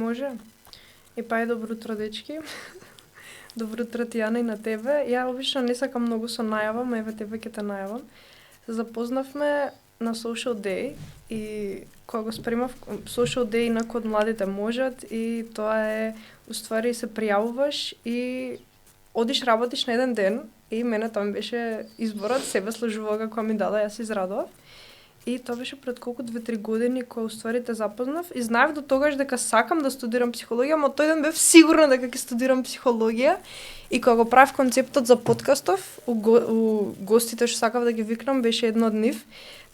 Може. И па и добро утро, дечки. Добро утро, Тијана, и на тебе. Ја обично не сакам многу со најава, ма еве тебе ќе те најавам. Се запознавме на Social Day и кога го спремав Social Day инаку од младите можат и тоа е уствари се пријавуваш и одиш работиш на еден ден и мене тоа ми беше изборот, себе служувага која ми дада, јас израдував. И тоа беше пред колку 2-3 години кога уствари те запознав и знаев до тогаш дека сакам да студирам психологија, но тој ден бев сигурна дека ќе студирам психологија и кога го правев концептот за подкастов, у гостите што сакав да ги викнам беше едно од нив.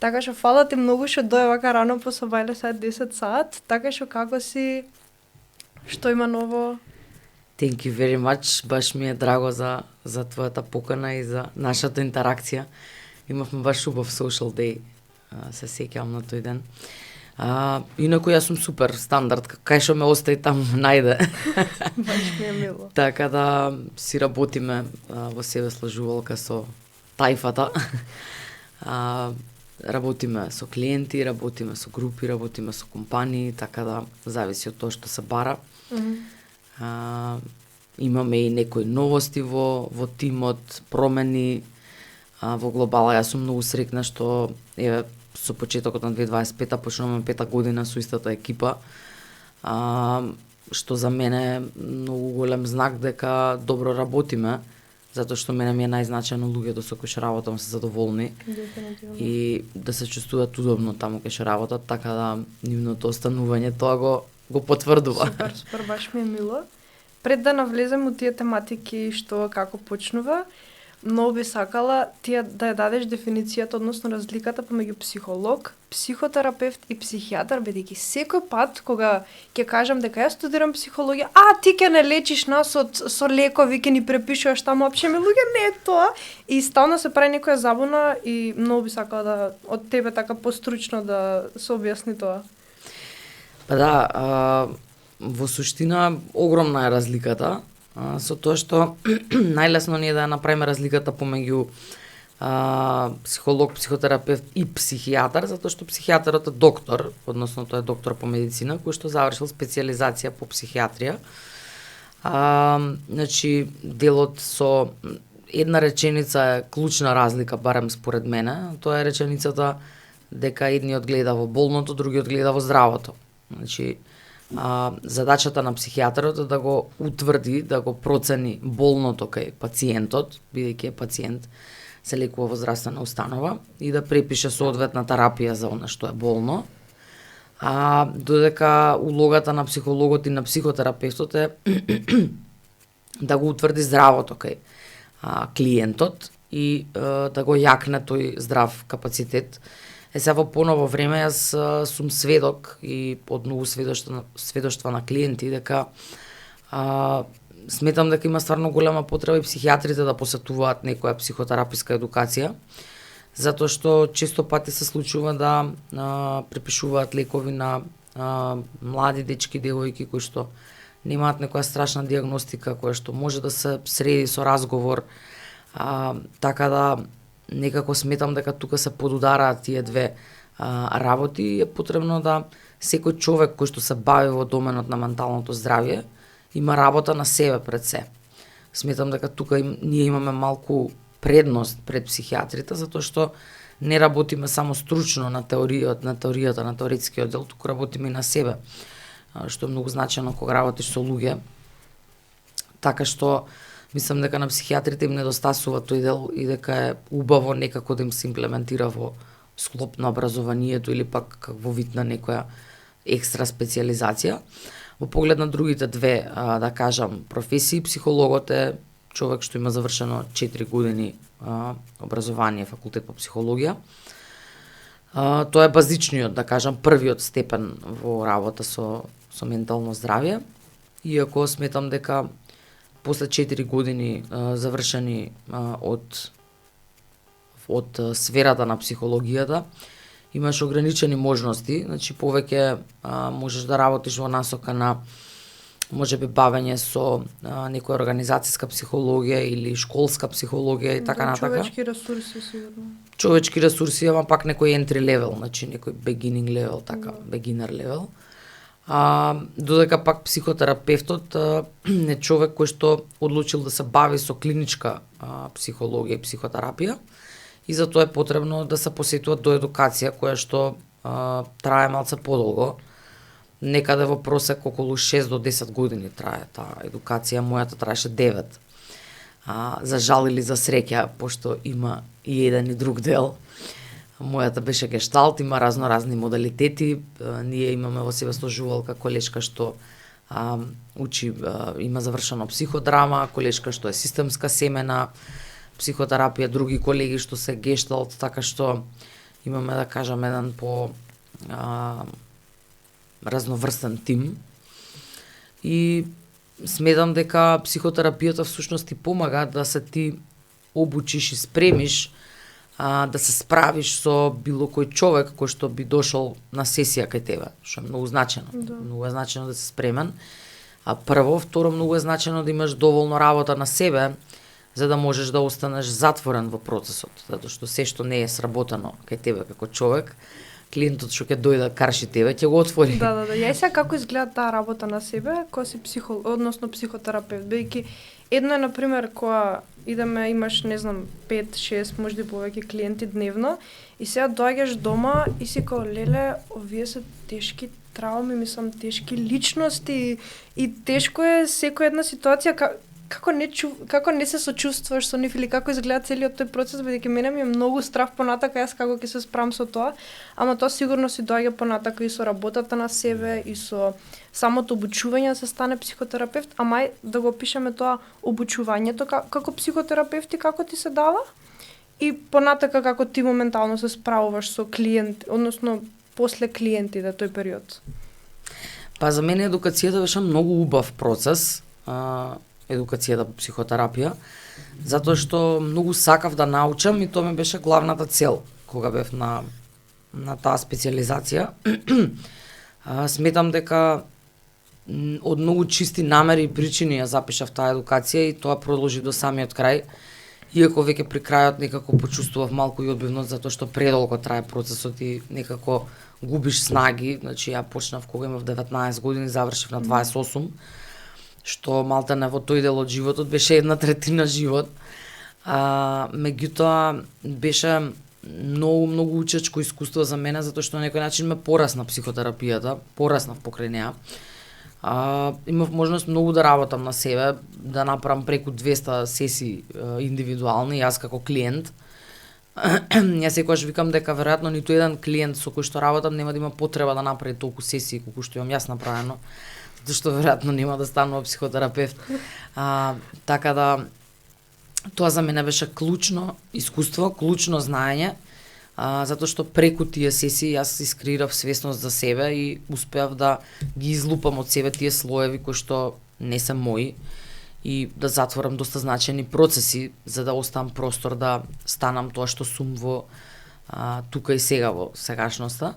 Така што фала ти многу што дое вака рано по собајле саат 10 саат, така што како си, што има ново? Thank you very much, баш ми е драго за твојата покана и за нашата интеракција. Имавме баш убав social day, се сеќавам на тој ден. Инаку јас сум супер стандард, кај што ме остави таму најде. Баш ми е мило. Така да си работиме во себе слажувалка со тајфата. Работиме со клиенти, работиме со групи, работиме со компании, така да зависи од тоа што се бара. Имаме и некои новости во тимот, промени во глобала. Јас сум многу среќна што еве со почетокот на 2025-та почнуваме 5-та година со истата екипа. Што за мене е многу голем знак дека добро работиме, затоа што мене ми е најзначајно луѓето со кои што работам се задоволни. Дефинитивно. И да се чувствуваат удобно таму кај што работат, така да нивното останување тоа го потврдува. Супер, баш ми е мило. Пред да навлезем у тие тематики што како почнува, многу би сакала ти да ја дадеш дефиницијата, односно разликата помеѓу психолог, психотерапевт и психијатар, бидејќи секој пат кога ќе кажам дека јас студирам психологија, ти ќе не лечиш нас со лекови, ќе ни препишуваш таму, опште ми луѓе не е тоа. И стално се прави некоја забуна и многу би сакала да од тебе така постручно да се објасни тоа. Па да, во суштина огромна е разликата, со тоа што најлесно ни е да ја направиме разликата помеѓу психолог, психотерапевт и психијатар, затоа што психијатарот е доктор, односно тој е доктор по медицина, кој што завршил специјализација по психијатрија. Значи, делот со една реченица е клучна разлика, барем според мене, тоа е реченицата дека едниот гледа во болното, другиот гледа во здравото. Значи, задачата на психијатарот е да го утврди, да го процени болното кај пациентот, бидејќи е пациент, се лекува во здравствена установа, и да препише соодветна терапија за она што е болно. Додека улогата на психологот и на психотерапевтот е да го утврди здравото кај клиентот и да го јакне тој здрав капацитет. Сега во поново време јас сум сведок и од многу сведоштва на клиенти дека сметам дека има стварно голема потреба и психијатрите да посетуваат некоја психотераписка едукација, затоа што често пати се случува да препишуваат лекови на млади дечки, девојки кои што немаат некоја страшна дијагностика која што може да се среди со разговор, така да некако сметам дека тука се подудараат тие две работи и е потребно да секој човек кој што се бави во доменот на менталното здравје има работа на себе пред се. Сметам дека тука ние имаме малку предност пред психијатрите, затоа што не работиме само стручно на теоријата, на теоретскиот дел, туку работиме и на себе, што е многу значајно кога работиш со луѓе. Така што мислам дека на психијатрите им недостасува тој дел и дека е убаво некако да им се имплементира во склоп на образованието или пак во вид на некоја екстра специјализација. Во поглед на другите две, да кажам, професии, психологот е човек што има завршено 4 години образование, факултет по психологија. Тоа е базичниот, да кажам, првиот степен во работа со ментално здравје, иако сметам дека после 4 години завршени од сферата на психологијата, имаш ограничени можности, значи повеќе можеш да работиш во насока на можеби бавење со некоја организацијска психологија или школска психологија и така натака. Човечки ресурси сигурно. Човечки ресурси, ама пак некој entry level, значи некој beginning level, така, beginner level. Додека пак психотерапевтот е човек кој што одлучил да се бави со клиничка психологија и психотерапија и затоа е потребно да се посетува до едукација која што трае малце подолго. Некаде во просек околу 6 до 10 години трае таа едукација, мојата траеше 9. За жал или за среќа, пошто има и еден и друг дел. Мојата беше гешталт, има разни модалитети. Ние имаме во себе стожувалка колешка што учи, има завршено психодрама, колешка што е системска семена психотерапија, други колеги што се гешталт, така што имаме, да кажам, еден по разноврстен тим. И сметам дека психотерапијата всушност ти помага да се ти обучиш и спремиш да се справиш со било кој човек кој што би дошол на сесија кај тебе, што е многу значено. Да. Многу е значено да си спремен. Прво, второ, многу е значено да имаш доволно работа на себе за да можеш да останеш затворен во процесот, затоа што се што не е сработено кај тебе како човек, клиентот што ќе дојде да карши тебе, ќе го отвори. Да. Ја сега како изгледа таа работа на себе, кога си односно психотерапевт, бидејќи едно е на пример кога имаш не знам 5, 6, можда и повеќе клиенти дневно и сега доаѓаш дома и си као леле, овие се тешки трауми, мислам тешки личности и тешко е секоја една ситуација како не се сочувствуваш со нив или како изгледа целиот тој процес, бидејќи мене ми е многу страв понатака јас како ќе се справам со тоа, ама тоа сигурно си доаѓа понатака и со работата на себе и со самото обучување да се стане психотерапевт, ама да го пишеме тоа обучувањето како психотерапевт и како ти се дава и понатака како ти моментално се справуваш со клиент, односно после клиентите тој период. Па за мене едукацијата беше многу убав процес. Едукацијата по психотерапија, затоа што многу сакав да научам и тоа ми беше главната цел кога бев на таа специјализација. Сметам дека од многу чисти намери и причини ја запишав таа едукација и тоа продолжи до самиот крај, иако веќе при крајот некако почувствував малку и одбивност затоа што предолго трае процесот и некако губиш снаги, значи ја почнав кога имав 19 години, завршив на 28, што малтене во тој дел од животот беше 1/3 живот. Меѓутоа беше многу учечко искуство за мене затоа што на некој начин ме порасна психотерапијата, пораснав покрај неа. Имав можност многу да работам на себе, да направам преку 200 сесии индивидуални, јас како клиент. Јас секогаш викам дека веројатно ниту еден клиент со кој што работам нема да има потреба да направи толку сесии колку што имам јас направено, затоа што веројатно нема да станува психотерапевт. Така да тоа за мене беше клучно искуство, клучно знаење, затоа што преку тие сесии јас искреирав свесност за себе и успеав да ги излупам од себе тие слоеви кои што не се мои и да затворам доста значајни процеси за да оставам простор да станам тоа што сум во тука и сега во сегашноста.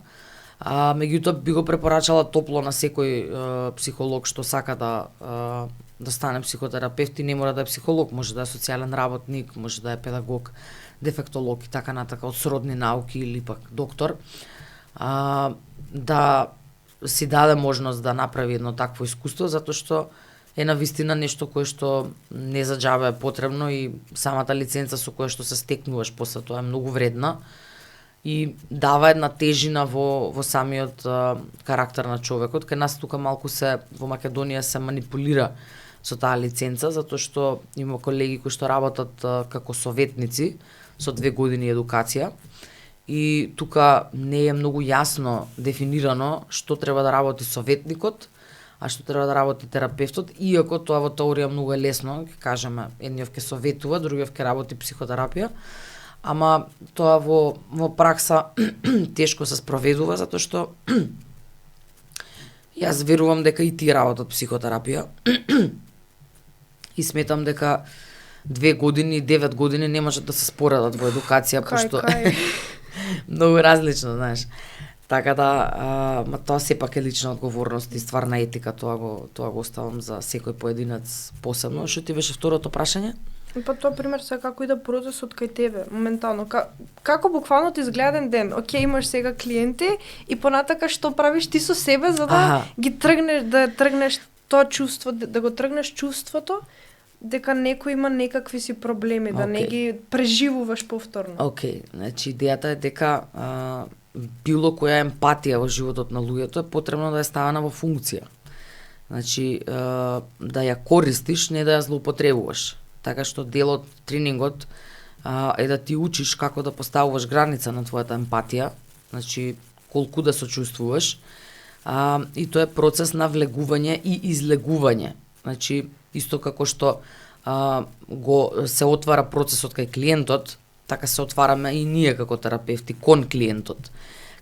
Меѓутоа би го препорачала топло на секој психолог што сака да стане психотерапевт и не мора да е психолог, може да е социјален работник, може да е педагог, дефектолог и така натака од сродни науки или пак доктор, да си даде можност да направи едно такво искуство, затоа што е навистина нешто кое што не за џабе е потребно и самата лиценца со која што се стекнуваш после тоа е многу вредна и дава една тежина во самиот карактер на човекот. Кај нас тука малку во Македонија се манипулира со таа лиценца, затоа што има колеги кои што работат како советници со 2 години едукација и тука не е многу јасно дефинирано што треба да работи советникот, а што треба да работи терапевтот, иако тоа во теорија многу е лесно, ќе кажеме, едниот ќе советува, другиот ќе работи психотерапија, ама тоа во пракса тешко се спроведува затоа што јас верувам дека и тие работат психотерапија и сметам дека 2 години и 9 години не можат да се споредат во едукација, пошто многу различно, знаеш. Така да, тоа сепак е лична одговорност и стварна етика, тоа го оставам за секој поединец посебно. Што ти беше второто прашање? Па тоа пример сега како иде процесот кај тебе, моментално. Како буквално ти изгледа еден ден? Океј, имаш сега клиенти и понатака што правиш ти со себе за да ги тргнеш, да тргнеш тоа чувство, да го тргнеш чувството дека некој има некакви си проблеми, да не ги преживуваш повторно. Океј, значи идејата е дека било која емпатија во животот на луѓето е потребно да е ставена во функција. Значи, да ја користиш, не да ја злоупотребуваш. Така што дел од тренингот е да ти учиш како да поставуваш граница на твојата емпатија, значи колку да сочувствуваш, и тоа е процес на влегување и излегување. Значи, исто како што се отвара процесот кај клиентот, така се отвараме и ние како терапевти кон клиентот.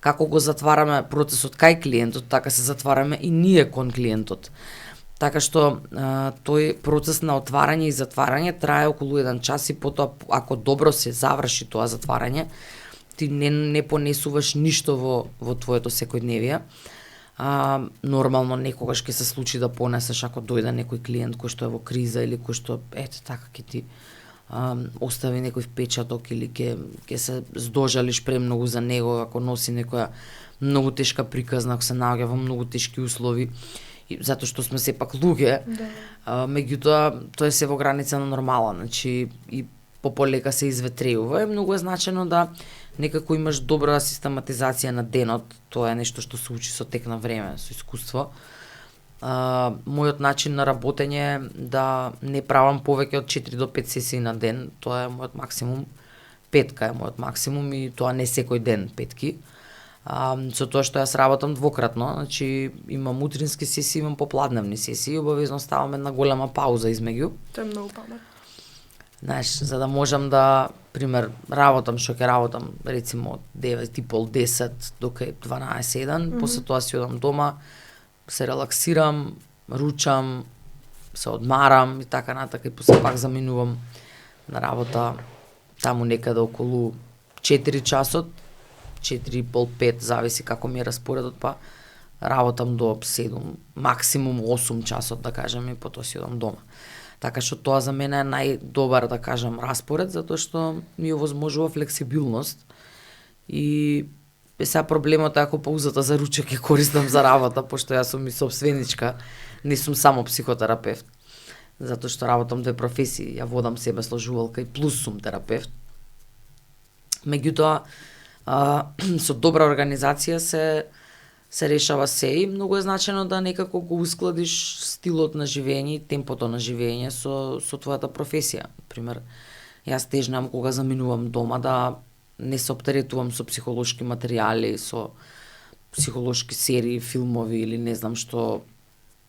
Како го затвараме процесот кај клиентот, така се затвараме и ние кон клиентот. Така што тој процес на отварање и затварање трае околу 1 час и потоа, ако добро се заврши тоа затварање, ти не понесуваш ништо во твоето секојдневие. Нормално некогаш ќе се случи да понесеш ако дојде некој клиент кој што е во криза или кој што така ќе ти остави некој впечаток или ќе се здожалиш премногу за него ако носи некоја многу тешка приказна, ако се наоѓа во многу тешки услови, затоа што сме сепак луѓе. Меѓутоа тоа е се во граница на нормала, значи и полека се изветреува. Многу е значено да некако имаш добра систематизација на денот, тоа е нешто што се учи со тек на време, со искуство. Мојот начин на работење е да не правам повеќе од 4 до 5 сесии на ден, тоа е мојот максимум. 5 е мојот максимум и тоа не секој ден 5. Со тоа што јас работам двократно, значи имам утрински сесии, имам попладневни сесии и обавезно ставам една голема пауза измеѓу. Тоа е многу паметно. Знаеш, за да можам да, пример, работам што ќе работам, рецимо од 9:30 до 12:01, после тоа си одам дома, се релаксирам, ручам, се одмарам и така натака и после пак заминувам на работа таму некаде околу 4 часот, 4:30, зависи како ми е распоредот, па работам до 7, максимум 8 часот, да кажем, и потоа си одам дома. Така што тоа за мене е најдобар, да кажам, распоред, затоа што ми овозможува флексибилност и сега проблемот е ако паузата за ручек ја користам за работа, пошто јас сум и собственичка, не сум само психотерапевт, затоа што работам 2 професии, ја водам себе сложувалка и плюс сум терапевт. Меѓутоа, со добра организација се решава се и многу е значено да некако го ускладиш стилот на живење и темпото на живење со твојата професија. Пример, јас тежнам кога заминувам дома да не се оптеретувам со психолошки материјали, со психолошки серии, филмови или не знам што.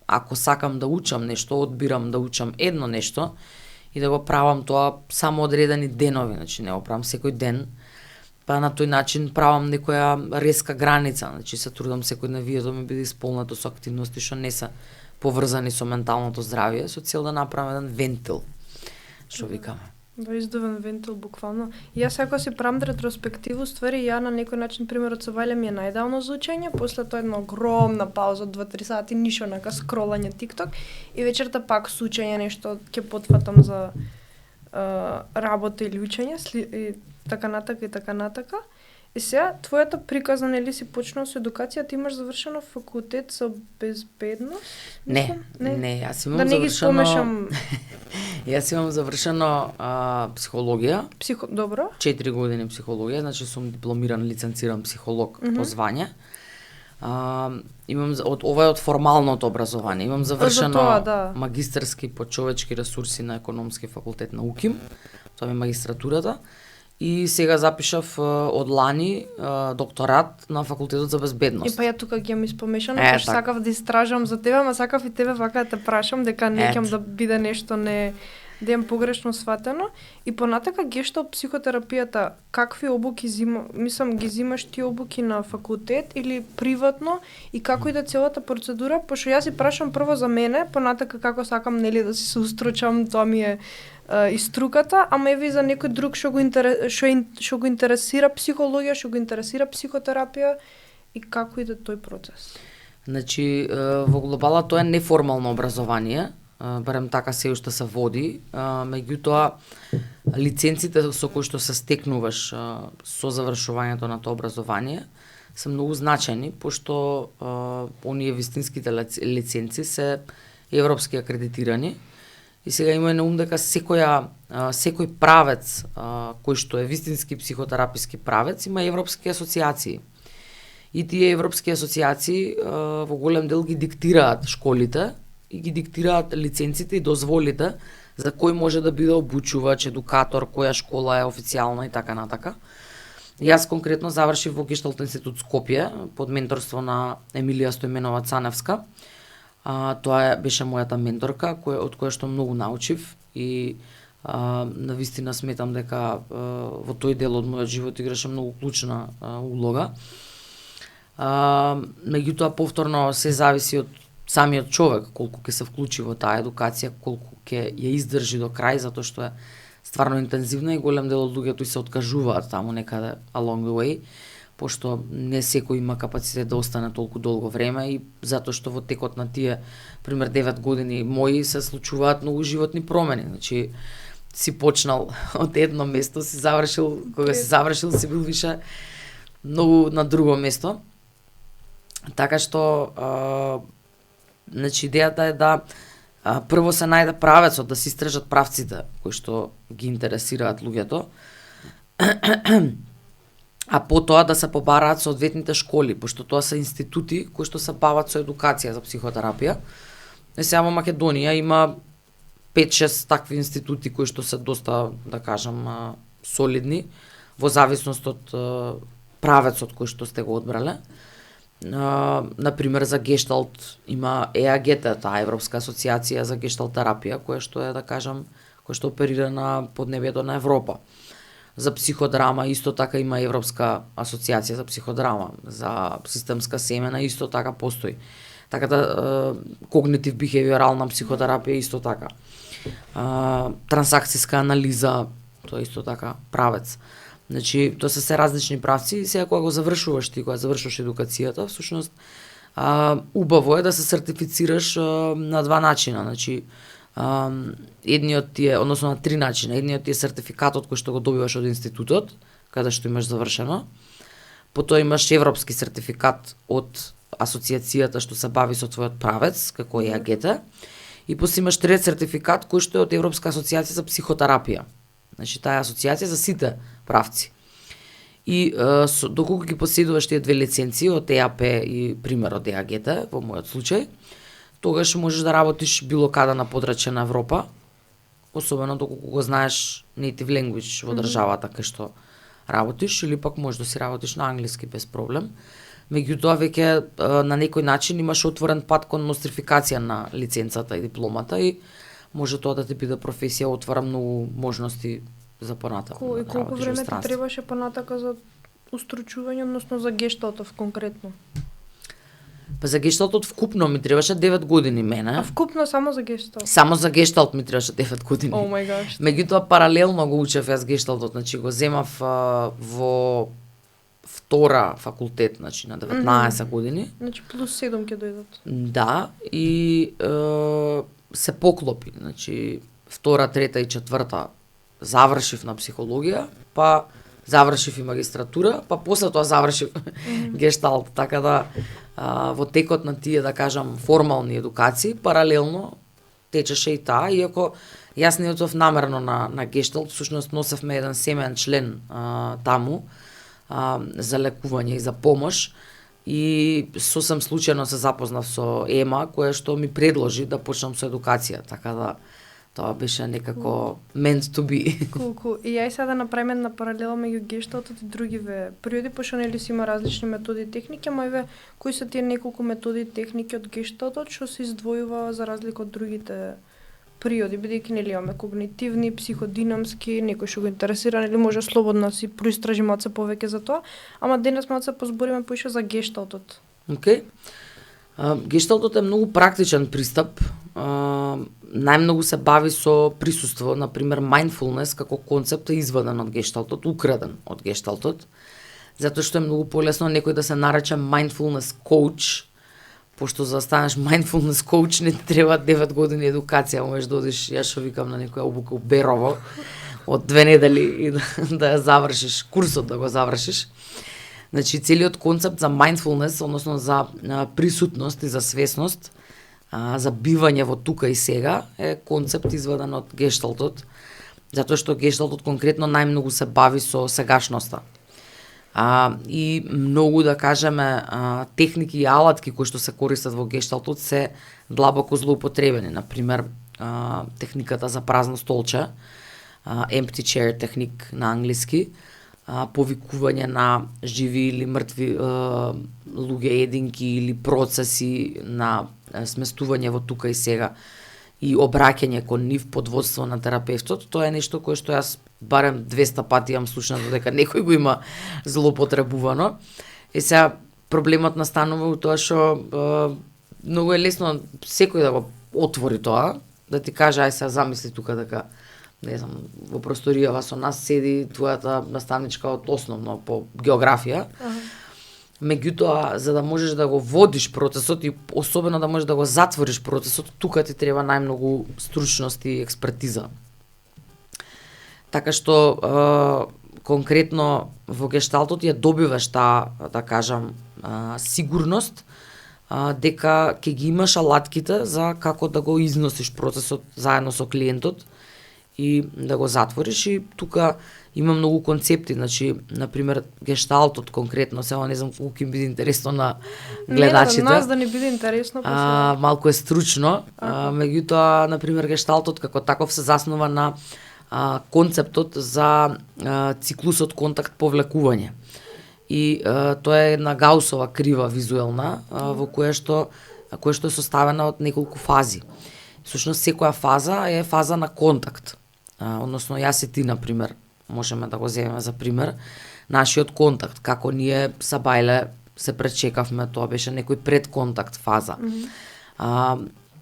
Ако сакам да учам нешто, одбирам да учам едно нешто и да го правам тоа само одредени денови, значи не го правам секој ден. Па на тој начин правам некоја резка граница, значи се трудам секојдневието ми биде исполнето со активности што не се поврзани со менталното здравје, со цел да направам еден вентил, што викаме. Да, издувен вентил буквално. Јас ако си правам ретроспективу, ствари ја на некој начин примерот со Вајле ми е најдавно за учење, после тоа една огромна пауза од 2-3 сати, ништо нака скролање TikTok и вечерта пак со учење нешто ќе потфатам за работа или учење, и така натака. И сега, твојата приказна, нели си почнал со едукација, ти имаш завршено факултет со безбедност? Не, јас имам да не ги завршено... спомешам. Јас имам завршено психологија. Добро. 4 години психологија, значи сум дипломиран, лиценциран психолог по звање. Имам ова е од формалното образование. Имам завршено магистарски по човечки ресурси на економски факултет на УКИМ. Тоа е магистратурата. И сега запишав од лани докторат на факултетот за безбедност. И па ја тука ги ми спомешано, пошто сакав да истражам за тебе, ама сакав и тебе вака да те прашам дека не ќе да биде нешто да имам погрешно сватено. И понатака гешталт психотерапијата, какви обуки ги зимаш ти обуки на факултет или приватно и како иде целата процедура, пошто јас си прашам прво за мене, понатака како сакам нели да се устручам, тоа ми е и струката, ама еви за некој друг што го интересира психологија, што го интересира психотерапија и како иде тој процес. Значи, во глобала тоа е неформално образование, барем така се уште се води, меѓутоа лиценците со кои што се стекнуваш со завршувањето на тоа образование се многу значајни, пошто оние вистинските лиценци се европски акредитирани. И сега има на ум дека секој правец кој што е вистински психотераписки правец има европски асоциации. И тие европски асоциации во голем дел ги диктираат школите и ги диктираат лиценците и дозволите за кој може да биде обучувач, едукатор, која школа е официјална и така натака. Јас конкретно завршив во Гешталт институт Скопје под менторство на Емилија Стојменова Цаневска. Тоа беше мојата менторка, од која што многу научив и навистина сметам дека во тој дел од мојот живот играше многу клучна улога. Меѓутоа повторно се зависи од самиот човек колку ќе се вклучи во таа едукација, колку ќе ја издржи до крај, затоа што е стварно интензивна и голем дел од луѓето се откажуваат таму некаде along the way, пошто не секој има капацитет да остане толку долго време и затоа што во текот на тие пример 9 години мои се случуваат многу животни промени. Значи си почнал од едно место, си завршил, кога си завршил си бил више многу на друго место. Така што значи идејата е да прво се најде правецот, да се истражат правците кои што ги интересираат луѓето, а потоа да се побараат соодветните школи, пошто тоа се институти кои што се бават со едукација за психотерапија. Не само Македонија има 5-6 такви институти кои што се доста, да кажам, солидни во зависност од правецот кој што сте го одбрале. Например, за Гешталт има ЕАГТ, таа Европска асоциација за гешталт терапија, која што е, да кажам, која што оперира на поднебјето на Европа. За психодрама исто така има Европска асоциација за психодрама, за системска семена исто така постои. Така да когнитив бихевиорална психотерапија исто така. Трансакцијска анализа, тоа исто така правец. Значи, тоа се различни правци и сега кога го завршуваш ти, кога завршуваш едукацијата, всушност убаво е да се сертифицираш на два начина. Значи, едниот ти е, односно на три начина. Едниот ти е сертификатот кој што го добиваш од институтот, каде што имаш завршено. Потоа имаш европски сертификат од асоциацијата што се бави со твојот правец, како е ЕАГТ. И после имаш трет сертификат кој што е од Европска асоциација за психотерапија. Значи, таа асоциација за сите правци. И доколку ги поседуваш тие две лиценци од ЕАП и пример од ЕАГТ, во мојот случај, тогаш можеш да работиш било каде на подрачје на Европа, особено доколку го знаеш native language во државата кај што работиш, или пак можеш да си работиш на англиски без проблем. Меѓутоа веќе на некој начин имаш отворен пат кон нострификација на лиценцата и дипломата и може тоа да ти биде професија, отвара многу можности за понатака. И колку време ти требаше понатака за устручување, односно за гешталтов конкретно? Па за гешталтот вкупно ми требаше 9 години мене. А вкупно само за гешталт? Само за гешталт ми требаше 9 години. Oh my gosh. Меѓутоа паралелно го учев јас гешталтот, значи го земав во втора факултет, значи на 19 години. Значи плюс 7 ќе дојдат. Да, и се поклопи, значи втора, трета и четврта завршив на психологија, па завршив и магистратура, па после тоа завршив гешталт, така да во текот на тие, да кажам, формални едукации, паралелно течеше и таа, иако јас не отидов намерно на гешталт, всушност носевме еден семеен член таму за лекување и за помош, и сосем случајно се запознав со Ема, која што ми предложи да почнам со едукација, така да тоа беше некако meant to be. Cool. И ја сега да направиме една паралела меѓу гешталтот и другиве периоди, пошто нели си има различни методи и техники, ама еве кои се тие неколку методи и техники од гешталтот што се издвојува за разлика од другите периоди, бидејќи нели имаме когнитивни, психодинамски, некој што го интересира, нели може слободно си проистражи малце повеќе за тоа, ама денес малце позбориме поише за гешталтот. Океј. Гешталтот е многу практичен пристап. Најмногу се бави со присуство, например mindfulness како концепт е изваден од гешталтот, украден од гешталтот, затоа што е многу полесно некој да се нарече mindfulness coach, пошто за да станеш mindfulness coach не ти треба 9 години едукација, можеш да одиш, јас што викам на некоја обука у Берово од 2 недели и да ја завршиш, курсот да го завршиш. Значи целиот концепт за mindfulness, односно за присутност и за свесност, за бивање во тука и сега е концепт изваден од гешталтот, затоа што гешталтот конкретно најмногу се бави со сегашноста. И многу, да кажеме, техники и алатки кои што се користат во гешталтот се длабоко злоупотребени. Например, техниката за празно столче, empty chair техник на англиски, повикување на живи или мртви луѓе, единки или процеси на сместување во тука и сега и обраќање кон нив под водство на терапевтот, тоа е нешто кое што јас барем 200 пати имам слушнато дека некој го има злоупотребувано. И сега проблемот настанува у тоа што многу е лесно секој да го отвори тоа, да ти каже ај се замисли тука дека не знам, во просторијава со нас седи твојата наставничка од основно по географија. Меѓутоа, за да можеш да го водиш процесот и особено да можеш да го затвориш процесот, тука ти треба најмногу стручност и експертиза. Така што конкретно во гешталтот ја добиваш таа, да кажам, сигурност дека ќе ги имаш алатките за како да го износиш процесот заедно со клиентот и да го затвориш. И тука има многу концепти, значи, например, гешталтот конкретно, сега не знам колку им биде интересно на гледачите. Не, нас да не биде интересно. Малку е стручно, меѓутоа, например, гешталтот како таков се заснова на концептот за циклусот контакт-повлекување. И тоа е една Гаусова крива визуелна, во која што е составена од неколку фази. Всушност, секоја фаза е фаза на контакт. Односно, јас и ти, например, можеме да го земеме за пример, нашиот контакт, како ние са бајле се пречекавме, тоа беше некој предконтакт фаза.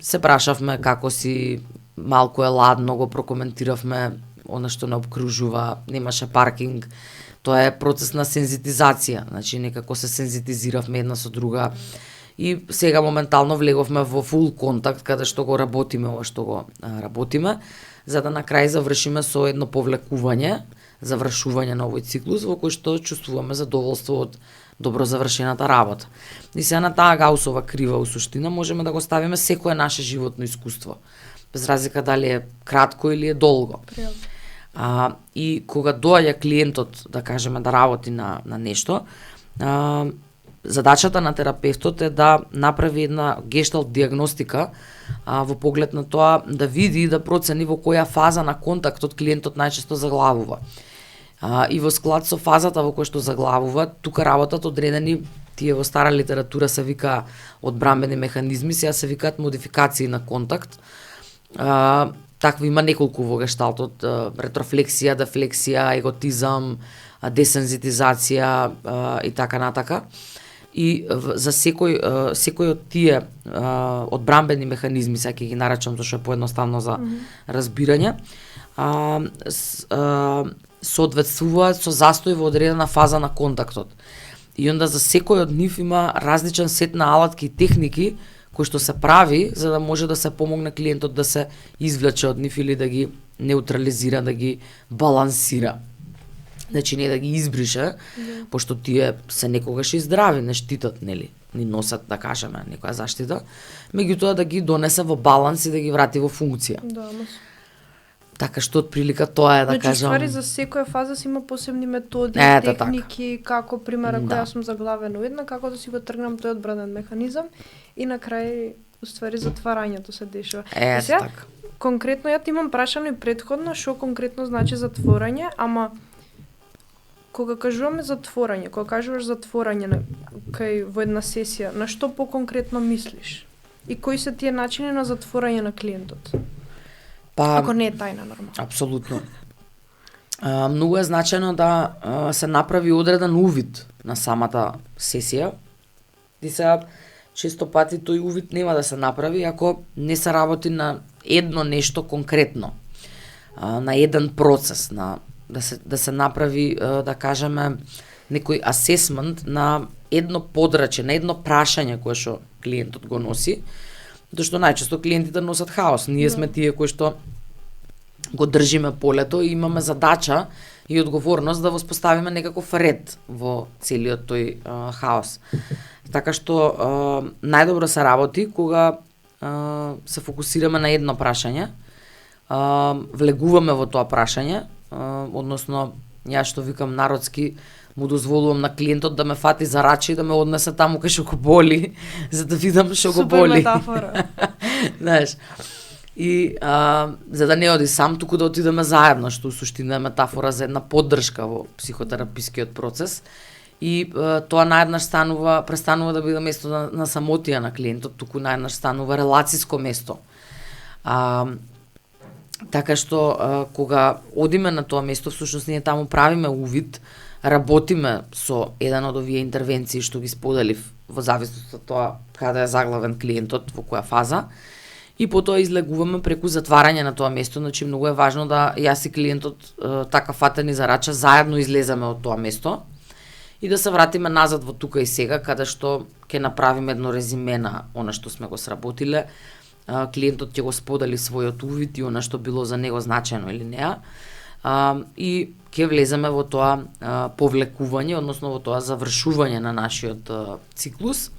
Се прашавме како си, малку е ладно, го прокоментиравме она што не обкружува, немаше паркинг. Тоа е процес на сензитизација, значи некако се сензитизиравме една со друга. И сега моментално влеговме во фул контакт, каде што го работиме ова што го работиме, за да на крај завршиме со едно повлекување, завршување на овој циклус во кој што чувствуваме задоволство од добро завршената работа. И сега на таа Гаусова крива у суштина можеме да го ставиме секое наше животно искуство, без разлика дали е кратко или е долго. И кога доаѓа клиентот, да кажеме, да работи на нешто, задачата на терапевтот е да направи една гешталт диагностика во поглед на тоа да види и да процени во која фаза на контактот клиентот најчесто заглавува. И во склад со фазата во која што заглавува, тука работат одредени, тие во стара литература се вика одбрамбени механизми, сега се викаат модификации на контакт. Такво има неколку во гешталтот: ретрофлексија, дефлексија, еготизам, десензитизација и така натака. И за секој од тие одбрамбени механизми, сега ќе ги наречам зашто е поедноставно за разбирање, соодветствуваат со застој во одредена фаза на контактот. И онда за секој од нив има различен сет на алатки и техники кои што се прави за да може да се помогне клиентот да се извлече од нив или да ги неутрализира, да ги балансира. Значи не да ги избрише, пошто тие се некогаш и здрави, не штитат, нели, ни носат, да кажеме, некоја заштита, меѓутоа да ги донесе во баланс и да ги врати во функција. Да, така што од прилика тоа е, да кажам. Значи, за секоја фаза си има посебни методи, техники, како, пример, ако јас сум заглавена една, како да си го тргнам тој одбранен механизам и на крај, уствари, затварањето се дешава. Така. Конкретно, ја ти имам прашано и претходно, што конкретно значи затворање, ама кога кажуваме затворање, кога кажуваш затворање кај во една сесија, на што поконкретно мислиш? И кои се тие начини на затворање на клиентот? Ако не е тајна, нормално. Апсолутно. Многу е значајно да се направи одреден увид на самата сесија. И сега, често пати тој увид нема да се направи ако не се работи на едно нешто конкретно, на еден процес, да се направи, да кажеме, некој асесмент на едно подрачје, на едно прашање кое што клиентот го носи, затоа што најчесто клиентите носат хаос. Ние сме тие кои што го држиме полето и имаме задача и одговорност да воспоставиме некаков ред во целиот тој хаос. Така што најдобро се работи кога се фокусираме на едно прашање, влегуваме во тоа прашање, односно јас што викам народски му дозволувам на клиентот да ме фати за раче и да ме однесе таму кај што го боли, за да видам што го боли. Супер метафора. Знаеш, и за да не оди сам, туку да отидеме заедно, што у суштина е метафора за една поддршка во психотерапискиот процес. И тоа наеднаш престанува да биде место на самотија на клиентот, туку наеднаш станува релациско место. Така што кога одиме на тоа место, всушност ние таму правиме увид, работиме со еден од овие интервенции што ги споделив во зависност од тоа каде е заглавен клиентот, во која фаза, и потоа излегуваме преку затварање на тоа место. Значи многу е важно да јас и клиентот така фатени за рача заедно излеземе од тоа место и да се вратиме назад во тука и сега, каде што ќе направиме едно резиме на она што сме го сработиле. Клиентот ќе го сподели својот увид и она што било за него значајно или неа. И ќе влеземе во тоа повлекување, односно во тоа завршување на нашиот циклус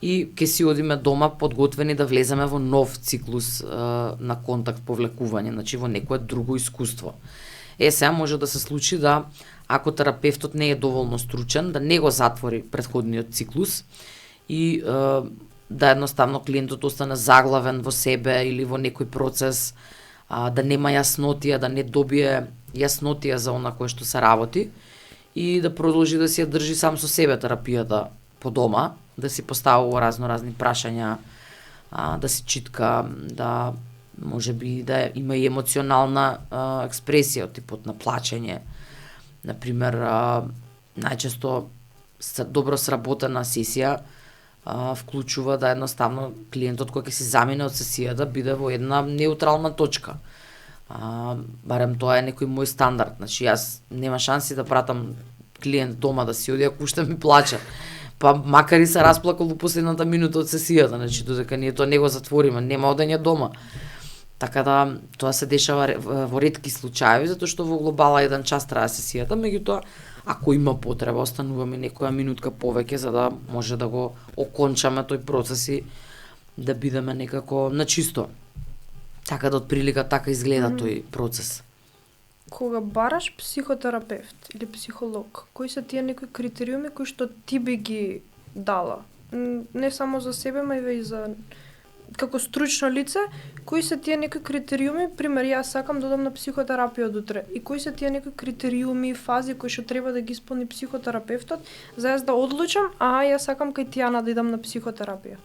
и ќе си одиме дома подготвени да влеземе во нов циклус на контакт повлекување, значи во некое друго искуство. Сега може да се случи да ако терапевтот не е доволно стручен, да не го затвори претходниот циклус и да едноставно клиентот остане заглавен во себе или во некој процес, да нема јаснотија, да не добие јаснотија за она кое што се работи и да продолжи да си ја држи сам со себе терапијата по дома, да си поставува разни прашања, да си читка, да можеби да има и емоционална експресија од типот на плачење. Например, најчесто добро сработена сесија вклучува да едноставно клиентот кој ќе се замине од сесијата биде во една неутрална точка. Барем тоа е некој мој стандард. Значи јас нема шанси да пратам клиент дома да си оди ако уште ми плаче. Па макар и се расплакал во последната минута од сесијата, значи додека ние тоа не го затвориме, нема одење дома. Така да тоа се дешава во ретки случаи, затоа што во глобала еден час трае сесијата, меѓутоа ако има потреба, остануваме некоја минутка повеќе за да може да го окончаме тој процес и да бидеме некако на чисто. Така да отприлика така изгледа тој процес. Кога бараш психотерапевт или психолог, кои се тие некои критериуми кои што ти би ги дала? Не само за себе, но и за како стручно лице, кои се тие некои критериуми, пример, јас сакам да одам на психотерапија од утре, и кои се тие некои критериуми, фази кои што треба да ги исполни психотерапевтот, за јас да одлучам, јас сакам кај Тијана да идам на психотерапија?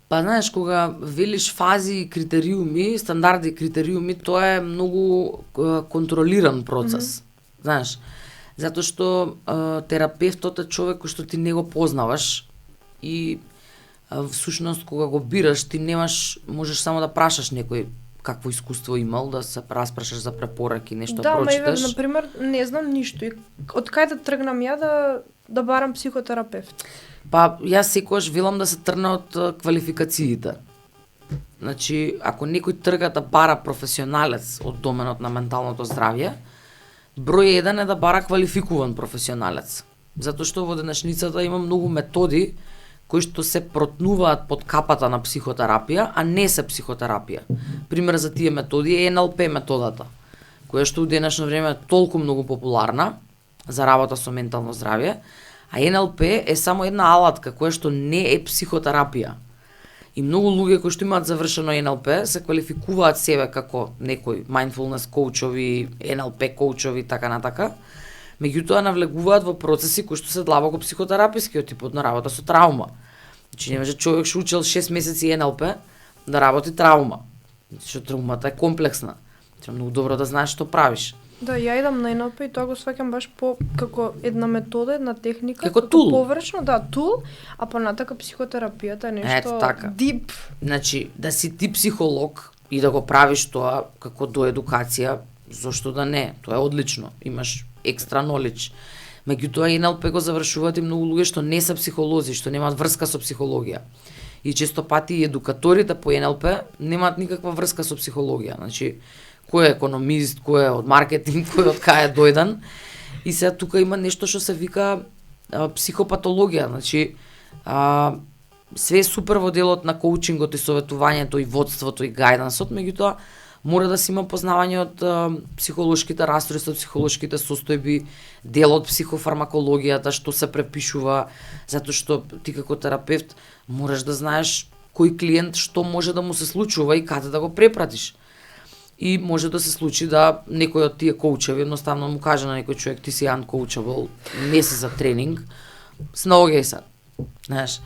Па знаеш, кога велиш фази и критериуми, стандарди и критериуми, тоа е многу контролиран процес. Знаеш, затоа што терапевтот е човек кој што ти не го познаваш и всушност кога го бираш ти можеш само да прашаш некој какво искуство имал, да се распрашаш за препораки, нешто прочиташ. Да, например, не знам ништо и од кај да тргнам ја да барам психотерапевт? Па јас секогаш велам да се тргне од квалификациите. Значи, ако некој трга да бара професионалец од доменот на менталното здравје, број 1 е да бара квалификуван професионалец. Затоа што во денешницата има многу методи кои што се протнуваат под капата на психотерапија, а не се психотерапија. Пример за тие методи е НЛП методата, која што у денешно време е толку многу популарна за работа со ментално здравје, а НЛП е само една алатка која што не е психотерапија. И многу луѓе кои што имаат завршено НЛП се квалификуваат себе како некои mindfulness коучови, НЛП коучови, така натака, меѓутоа навлегуваат во процеси кои што се длабоко психотераписки, типот на работа со траума. Значи не може човек што учел 6 месеци НЛП да работи траума. Што траумата е комплексна. Треба многу добро да знаеш што правиш. Да, ја идам на НЛП и тоа го сваќам баш како една метода, една техника, како тул. Површно, да, тул, а понатака психотерапијата е нешто дип. Значи, да си ти психолог и да го правиш тоа како до едукација, зошто да не? Тоа е одлично. Имаш екстра knowledge. Меѓутоа НЛП го завршуваат и многу луѓе што не се психолози, што немаат врска со психологија. И често пати и едукаторите по НЛП немаат никаква врска со психологија. Значи, кој е економист, кој е од маркетинг, кој е од кај е дојдан. И сега тука има нешто што се вика психопатологија. Значи, све е супер во делот на коучингот и советувањето и водството и гајдансот, меѓутоа мора да се има познавање од психолошките расстройства, психолошките состојби, дел од психофармакологијата, што се препишува, затоа што ти како терапевт мораш да знаеш кој клиент што може да му се случува и каде да го препратиш. И може да се случи да некој од тие коучеви едноставно му каже на некој човек ти си uncoachable, не си за тренинг, снаоѓај се. Знаеш,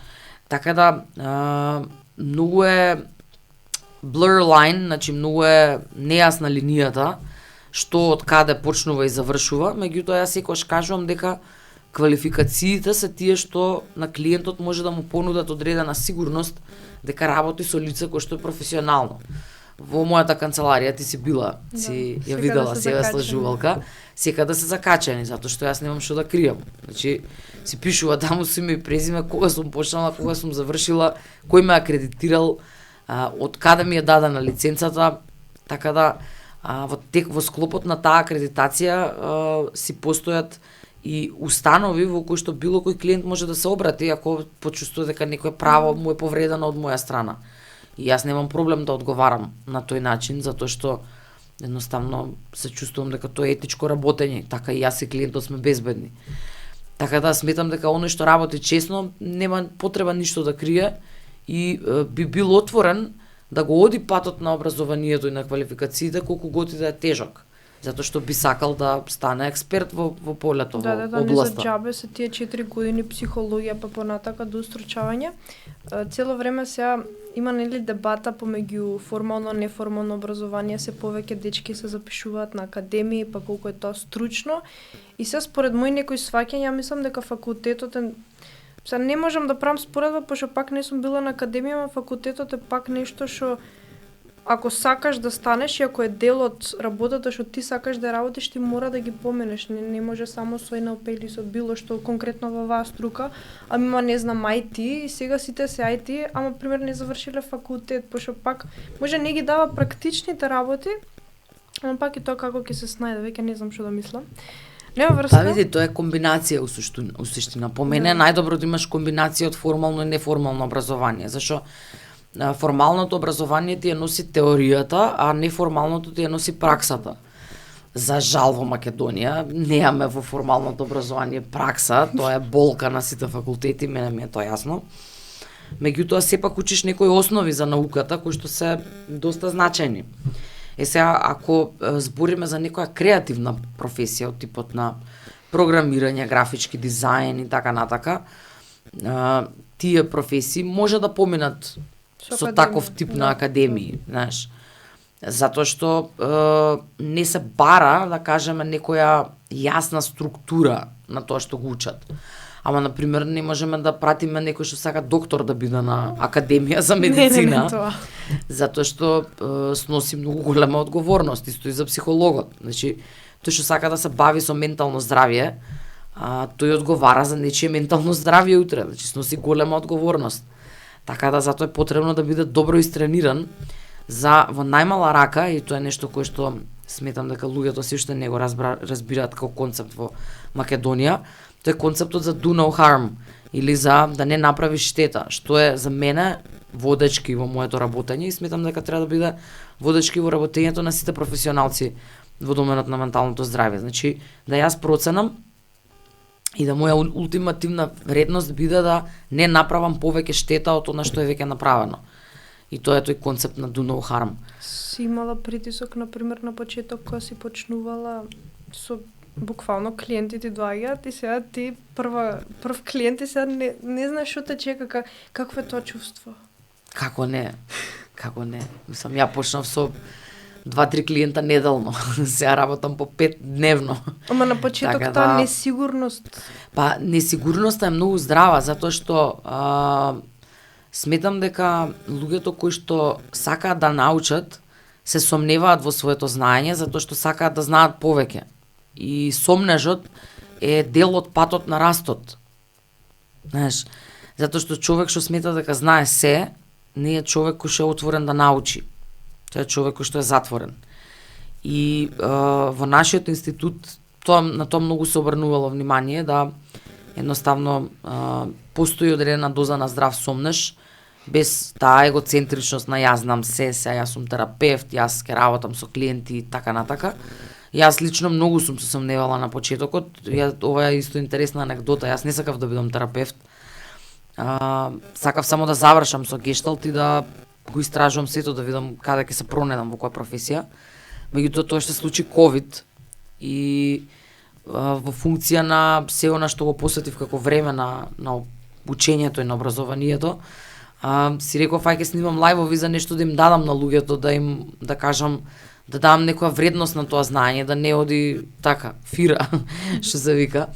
така да многу е blur line, значи многу е нејасна линијата што од каде почнува и завршува, меѓутоа јас секогаш кажувам дека квалификациите се тие што на клиентот може да му понудат одредена сигурност дека работи со лице кој што е професионално. Во мојата канцеларија ти си била, си ја видела, си ја слажувалка, секаде се закачени, затоа што јас немам што да кријам. Значи, си пишува таму со име и презиме, кога сум почнала, кога сум завршила, кој ме акредитирал, од каде ми е дадена лиценцата, така да во склопот на таа акредитација си постојат и установи во кои што било кој клиент може да се обрати ако почувствува дека некое право му е повредено од моја страна. И јас немам проблем да одговарам на тој начин, затоа што едноставно се чувствувам дека тоа е етичко работење, така и јас и клиентот сме безбедни. Така да сметам дека оној што работи честно нема потреба ништо да крие и би бил отворен да го оди патот на образованието и на квалификациите колку готи да е тежок. Затоа што би сакал да стане експерт во полето, во областа. Не за џабе се тие 4 години психологија па понатака до устручавање. Цело време сега има нели дебата помеѓу формално и неформално образование, се повеќе дечки се запишуваат на академии, па колку е тоа стручно. И се според мој некој сваќања, мислам дека факултетот е сега не можам да правам споредба, пошто пак не сум била на академија, но факултетот е пак нешто што ако сакаш да станеш и ако е дел од работата што ти сакаш да работиш, ти мора да ги поменеш. Не може само со НЛП или со било што конкретно во оваа струка, ами има не знам IT и сега сите се IT, ама пример не завршиле факултет, пошто пак може не ги дава практичните работи, ама пак и тоа како ќе се снајде, веќе не знам што да мислам. Нема врска. Па види, тоа е комбинација у суштина. По мене е најдобро да имаш комбинација од формално и неформално образование, зашто формалното образование ти ја носи теоријата, а неформалното ти ја носи праксата. За жал во Македонија немаме во формалното образование пракса, тоа е болка на сите факултети, мене ми е тоа јасно. Меѓутоа сепак учиш некои основи за науката кои што се доста значајни. Сега ако збориме за некоја креативна професија од типот на програмирање, графички дизајн и така натака, тие професии може да поминат со таков тип на академии, знаеш. Затоа што не се бара, да кажеме, некоја јасна структура на тоа што го учат. Ама, например, не можеме да пратиме некој што сака доктор да биде на академија за медицина. Затоа што сноси многу голема одговорност, исто и за психологот. Значи, тој што сака да се бави со ментално здравје, тој одговара за нечие ментално здравје утре, значи сноси голема одговорност. Така да затоа е потребно да биде добро истрениран за во најмала рака, и тоа е нешто кое што сметам дека луѓето се уште не го разбираат како концепт во Македонија. Тоа е концептот за do no harm, или за да не направиш штета, што е за мене водечки во моето работење и сметам дека треба да биде водечки во работењето на сите професионалци во доменот на менталното здравје. Значи, да јас проценам и да моја ултимативна вредност биде да не направам повеќе штета од она што е веќе направено. И тоа е тој концепт на do no harm. Си имала притисок, например, на почеток кога си почнувала со буквално клиентите доаѓаат и сега ти прв клиент и сега не знаеш што те чека, какво е тоа чувство? Како не? Како не? Мислам, ја почнав со 2-3 клиента неделно. Сега работам по 5 дневно. Ама на почеток така, таа несигурност. Па несигурноста е многу здрава затоа што сметам дека луѓето кои што сакаат да научат се сомневаат во своето знаење затоа што сакаат да знаат повеќе. И сомнежот е дел од патот на растот. Знаеш, затоа што човек што смета дека знае се, не е човек кој што е отворен да научи. Тоа е човек кој што е затворен. И во нашиот институт на тоа многу се обрнувало внимание, да едноставно постои одредена доза на здрав сомнеш, без таа егоцентричност на јас знам се, јас сум терапевт, јас ќе работам со клиенти и така натака. Јас лично многу сум се сомневала на почетокот. Ова е исто интересна анекдота. Јас не сакав да бидам терапевт. Сакав само да завршам со гешталт и да го истражувам сето, да видам каде ќе се пронедам во која професија. Меѓутоа тоа што се случи ковид и во функција на се она што го посветив како време на учењето и на образованието, си реков ај ќе снимам лајвови за нешто да им дадам на луѓето, да им да кажам, да дадам некоја вредност на тоа знаење, да не оди така фира што се вика,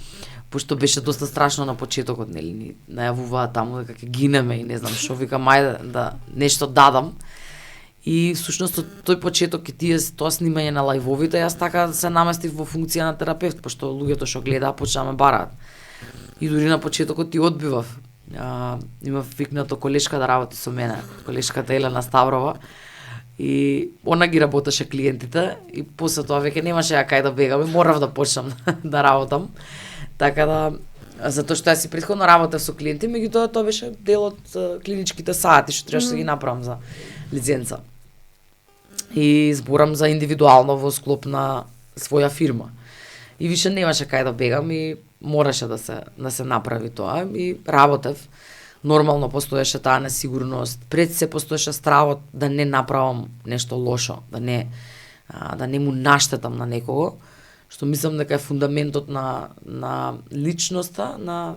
пошто беше доста страшно на почетокот, нели, ни најавуваа таму дека ќе гинеме и не знам што, викам ајде да нешто дадам. И всушност тој почеток и тоа снимање на лајвовите, јас така се наместив во функција на терапевт, пошто луѓето што гледаа почнаа ме бараат. И дури на почетокот ти одбивав. Имав викнато колешка да работи со мене, колешката Елена Ставрова. И она ги работеше клиентите и после тоа веќе немаше ја кај да бегам и морав да почнам да работам. Така да, затоа што јас и претходно работев со клиенти, меѓутоа тоа беше дел од клиничките сати што требаше да ги направам за лиценца. И зборам за индивидуално во склоп на своја фирма. И више немаше кај да бегам и мораше да се направи тоа и работев. Нормално постоеше таа несигурност, пред се постоеше стравот да не направам нешто лошо, да не му наштетам на некого, што мислам дека е фундаментот на личноста, на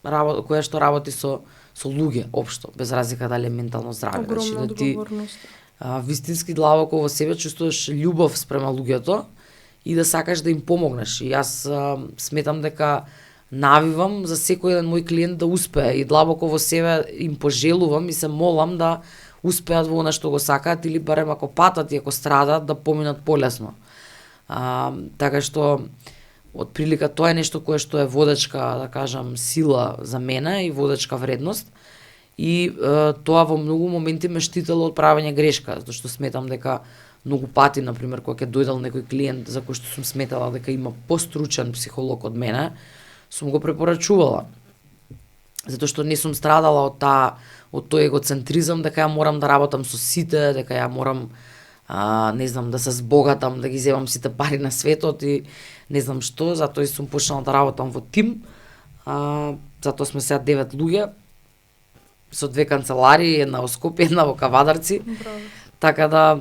која што работи со луѓе општо, без разлика дали е ментално здраве. Огромна одговорност. Вистински длабоко во себе чувствуваш љубов спрема луѓето и да сакаш да им помогнеш. И јас сметам дека навивам за секој еден мој клиент да успее и длабоко во себе им пожелувам и се молам да успеат во она што го сакаат или барем ако патат и ако страдаат да поминат полесно. Така што од прилика тоа е нешто кое што е водечка, да кажам, сила за мене и водечка вредност. И тоа во многу моменти ме штитело од правење грешка, затоа што сметам дека многу пати, например, кога ќе дојдел некој клиент за кој што сум сметала дека има постручен психолог од мене, сум го препорачувала. Затоа што не сум страдала од тој егоцентризам дека ја морам да работам со сите, дека ја морам не знам да се збогатам, да ги земам сите пари на светот и не знам што, затоа и сум почнала да работам во тим. Затоа сме сега 9 луѓе со 2 канцеларии, една во Скопје, една во Кавадарци. Браво. Така да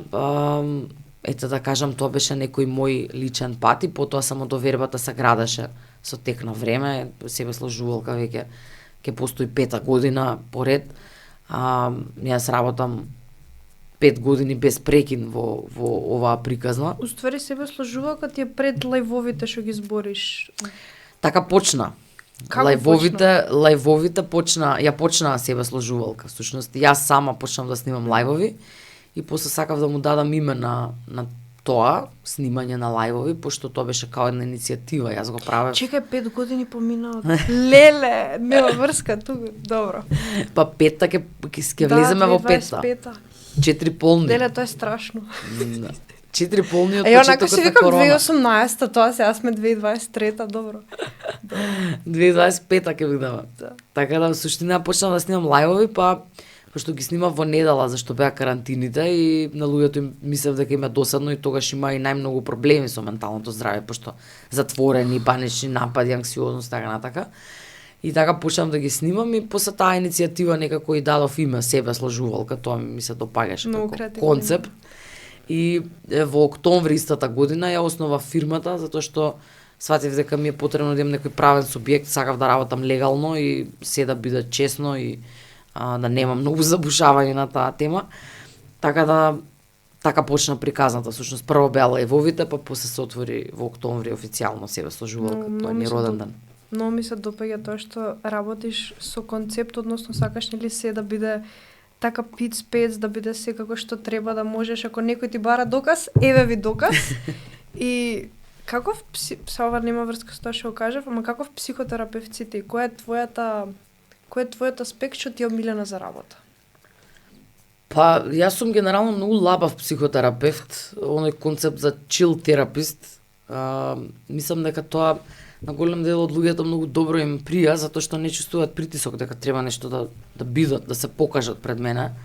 ете да кажам, тоа беше некој мој личен пат и потоа само довербата се градеше со тек на време, себе сложувалка веќе ќе постои 5-та година поред. Јас работам 5 години без прекин во оваа приказна. Уствари себе сложувалка ти е пред лајвовите што ги збориш. Така почна. Како Лајвовите почна себе сложувалка. Всушност јас сама почнав да снимам лајвови и после сакав да му дадам име на тоа, снимање на лајвови, пошто тоа беше као една иницијатива, јас го правев. Чекај, 5 години поминаат. Леле, нема врска тука, добро. Па 5-та ќе влеземе во 5-та. 4 полни. Леле, тоа е страшно. 4 полни од почетокот почетокот на на корона. Ја си викам 2018-та, тоа сега сме 2023-та, добро. 2025-та ќе бидеме. Да. Така да, во суштина почнав да снимам лајвови, па пошто ги снимав во недела, зашто беа карантините и на луѓето им мислев дека им е досадно и тогаш има и најмногу проблеми со менталното здравје, пошто затворени, панични напади, анксиозност, така натака. И така почнав да ги снимам и после таа иницијатива некако и дадов име себе сложувалка, тоа ми се допаѓаше како концепт. И во октомври истата година ја основав фирмата затоа што сватив дека ми е потребно да имам некој правен субјект, сакав да работам легално и се да биде честно и да нема многу забушавање на таа тема. Така почна приказната. Всушност прво беа лајвовите, па после се отвори во октомври официјално себе сложувалка, тоа ми роден ден. Многу ми се допаѓа тоа што работиш со концепт, односно сакаш нели се да биде така пиц-пец, да биде секако што треба да можеш. Ако некој ти бара доказ, еве ви доказ. И Каков ова нема врска со тоа што го кажав, ама каков психотерапевт си ти? Кој е твојот аспект што ти е омилена за работа? Па, јас сум генерално многу лабав психотерапевт, оној концепт за chill терапист. Мислам дека тоа на голем дел од луѓето многу добро им прија, затоа што не чувствуваат притисок дека треба нешто да бидат, да се покажат пред мене,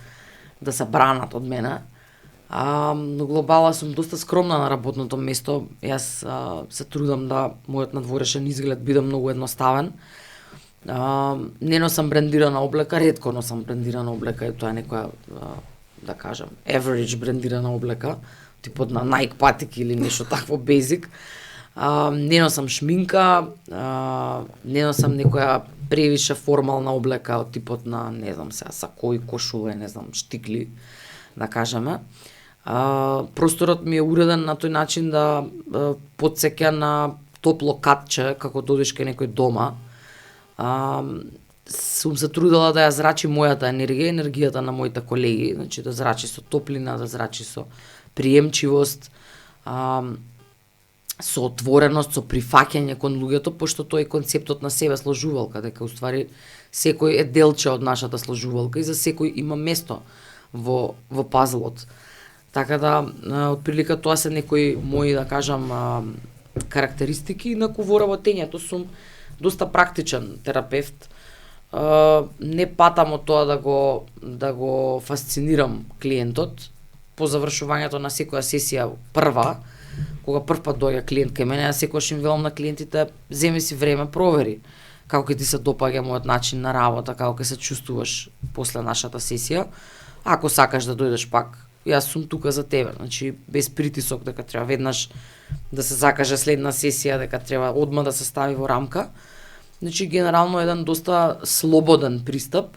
да се бранат од мене. Но глобала сум доста скромна на работното место. Јас се трудам да мојот надворешен изглед биде многу едноставен. Не носам брендирана облека, ретко носам брендирана облека, и тоа е некоја, да кажам, average брендирана облека, типот на Nike патики или нешто такво basic. Не носам шминка, не носам некоја превише формална облека од типот на, не знам сега, сакои, кошуле, не знам, штикли, да кажеме. Просторот ми е уреден на тој начин да потсеќа на топло катче, како додиш кај некој дома. Сум се трудела да ја зрачи мојата енергија, енергијата на моите колеги, значи да зрачи со топлина, да зрачи со приемчивост, со отвореност, со прифаќање кон луѓето, пошто тој е концептот на себе сложувалка, дека уствари секој е делче од нашата сложувалка и за секој има место во пазлот. Така да, отприлика тоа се некои мои, да кажам, карактеристики, инаку во работењето сум доста практичен терапевт. Не патам од тоа да го фасцинирам клиентот. По завршувањето на секоја сесија прва, кога првпат доаѓа клиент кај мене, јас секогаш им велам на клиентите, земи си време, провери како ќе ти се допаѓа мојот начин на работа, како ќе се чувствуваш после нашата сесија. Ако сакаш да дојдеш пак, јас сум тука за тебе, значи без притисок дека треба веднаш да се закаже следна сесија, дека треба одма да се стави во рамка. Значи генерално еден доста слободен пристап,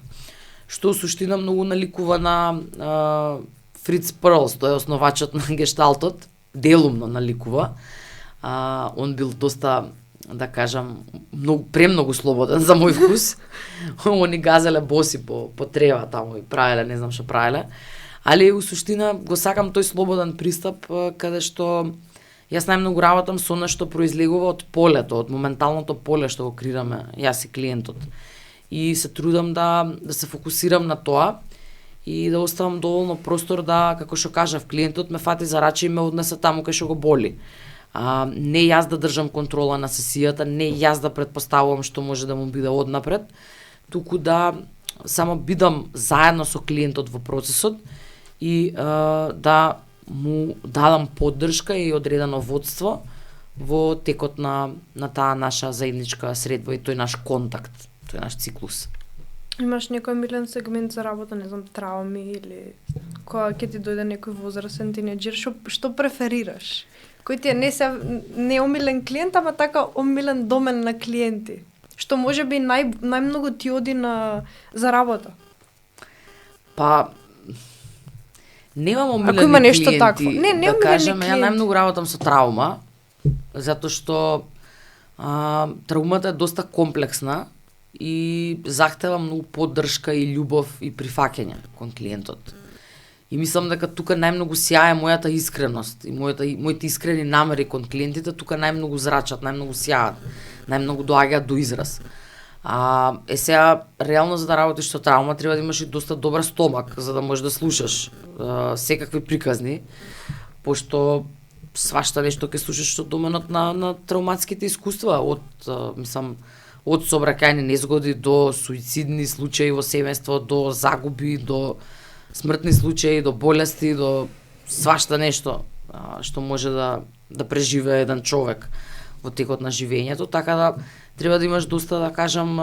што суштина многу наликува на Фриц Перлс, тој е основачот на гешталтот, делумно наликува. Он бил доста, да кажам, премногу слободен за мој вкус. Они газеле боси по трева таму и правеле, не знам што правеле. Али у суштина го сакам тој слободен пристап каде што јас најмногу работам со нешто произлегува од полето, од моменталното поле што го креираме јас и клиентот. И се трудам да се фокусирам на тоа и да оставам доволно простор да, како што кажав, клиентот ме фати за раче и ме однесе таму кај што го боли. Не јас да држам контрола на сесијата, не јас да претпоставувам што може да му биде однапред, туку да само бидам заедно со клиентот во процесот и да му дадам поддршка и одредено водство во текот на таа наша заедничка средба и тој наш контакт, тој наш циклус. Имаш некој милен сегмент за работа, не знам, трауми или кога ќе ти дојде некој возрастен тинеџер, што преферираш? Кој ти е не омилен клиент, ама така омилен домен на клиенти? Што може би најмногу ти оди за работа? Па немам омилени ако има нешто клиенти, такво. Не да кажем, клиенти. ја најмногу работам со траума, затоа што траумата е доста комплексна и захтева многу поддршка и љубов и прифаќање кон клиентот. И мислам дека тука најмногу сјае мојата искреност и моите искрени намери кон клиентите, тука најмногу зрачат, најмногу сјаат, најмногу доаѓаат до израз. Сега, реално за да работиш со траума, треба да имаш и доста добар стомак, за да можеш да слушаш секакви приказни, пошто свашта нешто ќе слушаш од доменот на трауматските искуства, од сообраќајни незгоди до суицидни случаи во семејство, до загуби, до смртни случаи, до болести, до свашта нешто што може да преживее еден човек во текот на живењето, така да треба да имаш доста, да кажам,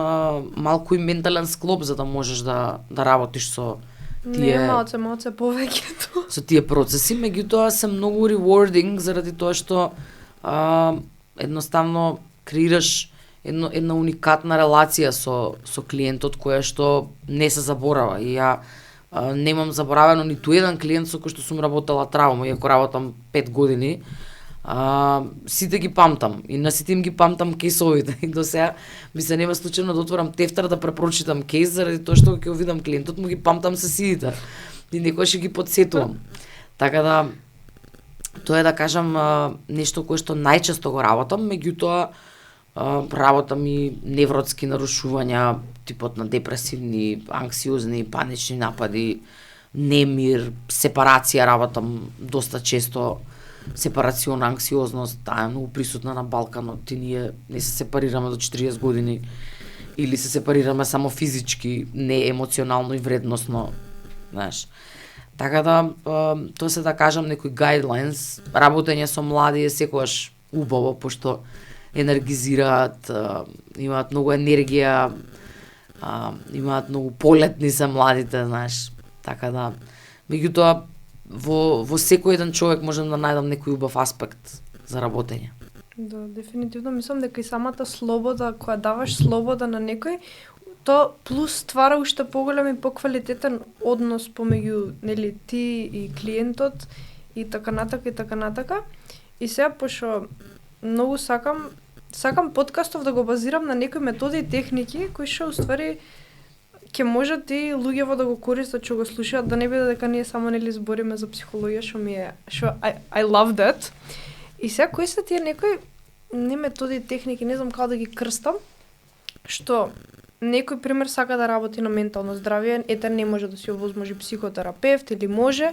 малку и ментален склоп за да можеш да работиш со тие малце повеќето. Со тие процеси, меѓутоа се многу rewarding заради тоа што едноставно креираш една уникатна релација со клиентот која што не се заборава. И ја немам заборавено ниту еден клиент со кој што сум работела траума, иако работам 5 години. Сите ги памтам и на сите им ги памтам кейсовите и до сега ми се нема случајно да отворам тефтер да препрочитам кейс заради тоа што ќе го видам клиентот, му ги памтам се сидите и некојаш ќе ги потсетувам. Така да Тоа е да кажам нешто кое што најчесто го работам, меѓутоа работам и невротски нарушувања, типот на депресивни, анксиозни, панични напади, немир, сепарација работам доста често, сепарациона анксиозност, таа е многу присутна на Балканот и ние не се сепарираме до 40 години или се сепарираме само физички, не емоционално и вредносно, знаеш. Така да, тоа се да кажам некои guidelines, работење со млади е секогаш убаво, пошто енергизираат, имаат многу енергија, имаат многу полетни се младите, знаеш. Така да, меѓутоа, во секој еден човек можам да најдам некој убав аспект за работење. Да, дефинитивно мислам дека и самата слобода, која даваш слобода на некој, то плюс ствара уште поголем и поквалитетен однос помеѓу нели ти и клиентот и така натака и така натака. И сега пошто многу сакам подкастов да го базирам на некои методи и техники кои што уствари ќе можат и луѓево да го користат што го слушаат, да не биде дека ние само нели збориме за психологија, што I love that. И сега кои се тие некои не методи и техники, не знам како да ги крстам, што некој пример сака да работи на ментално здравје, ете не може да си овозможи психотерапевт или може,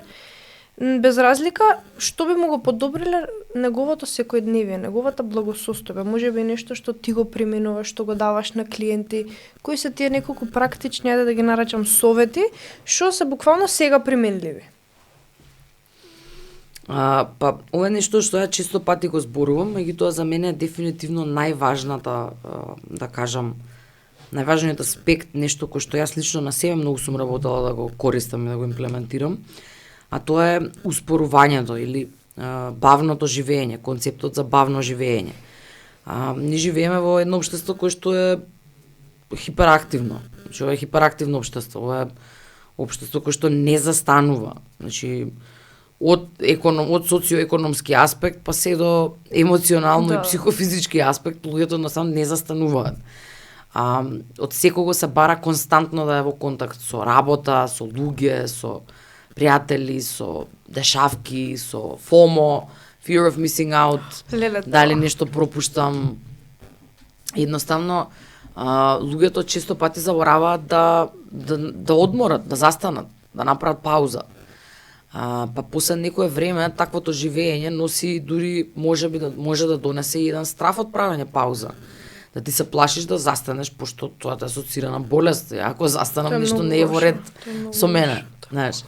без разлика што би му го подобриле неговото секојдневие, неговата благосостојба, можеби нешто што ти го применуваш, што го даваш на клиенти, кои се тие неколку практични, ајде да ги наречам совети, што се буквално сега применливи. Па, ова е нешто што ја често пати го зборувам, меѓутоа за мене е дефинитивно најважната, да кажам, најважниот аспект, нешто кој што јас лично на себе многу сум работела да го користам и да го имплементирам, а тоа е успорувањето или бавното живење, концептот за бавно живење. Ние живееме во едно општество кое што е хиперактивно. Значи, ова е хиперактивно општество, ова е општество кое што не застанува. Значи, од социоекономски аспект па се до емоционално и психофизички аспект, луѓето насам не застануваат. Од секого се бара константно да е во контакт со работа, со луѓе, со пријатели, со дешавки, со FOMO, fear of missing out, дали нешто пропуштам. Едноставно, луѓето често пати забораваат да одморат, да застанат, да направат пауза. Па после некое време таквото живење носи дури може да донесе и еден страф од правење пауза. Да ти се плашиш да застанеш, пошто тоа те асоцира на болест. Ако застанам, ништо не е во ред со мене, знаеш.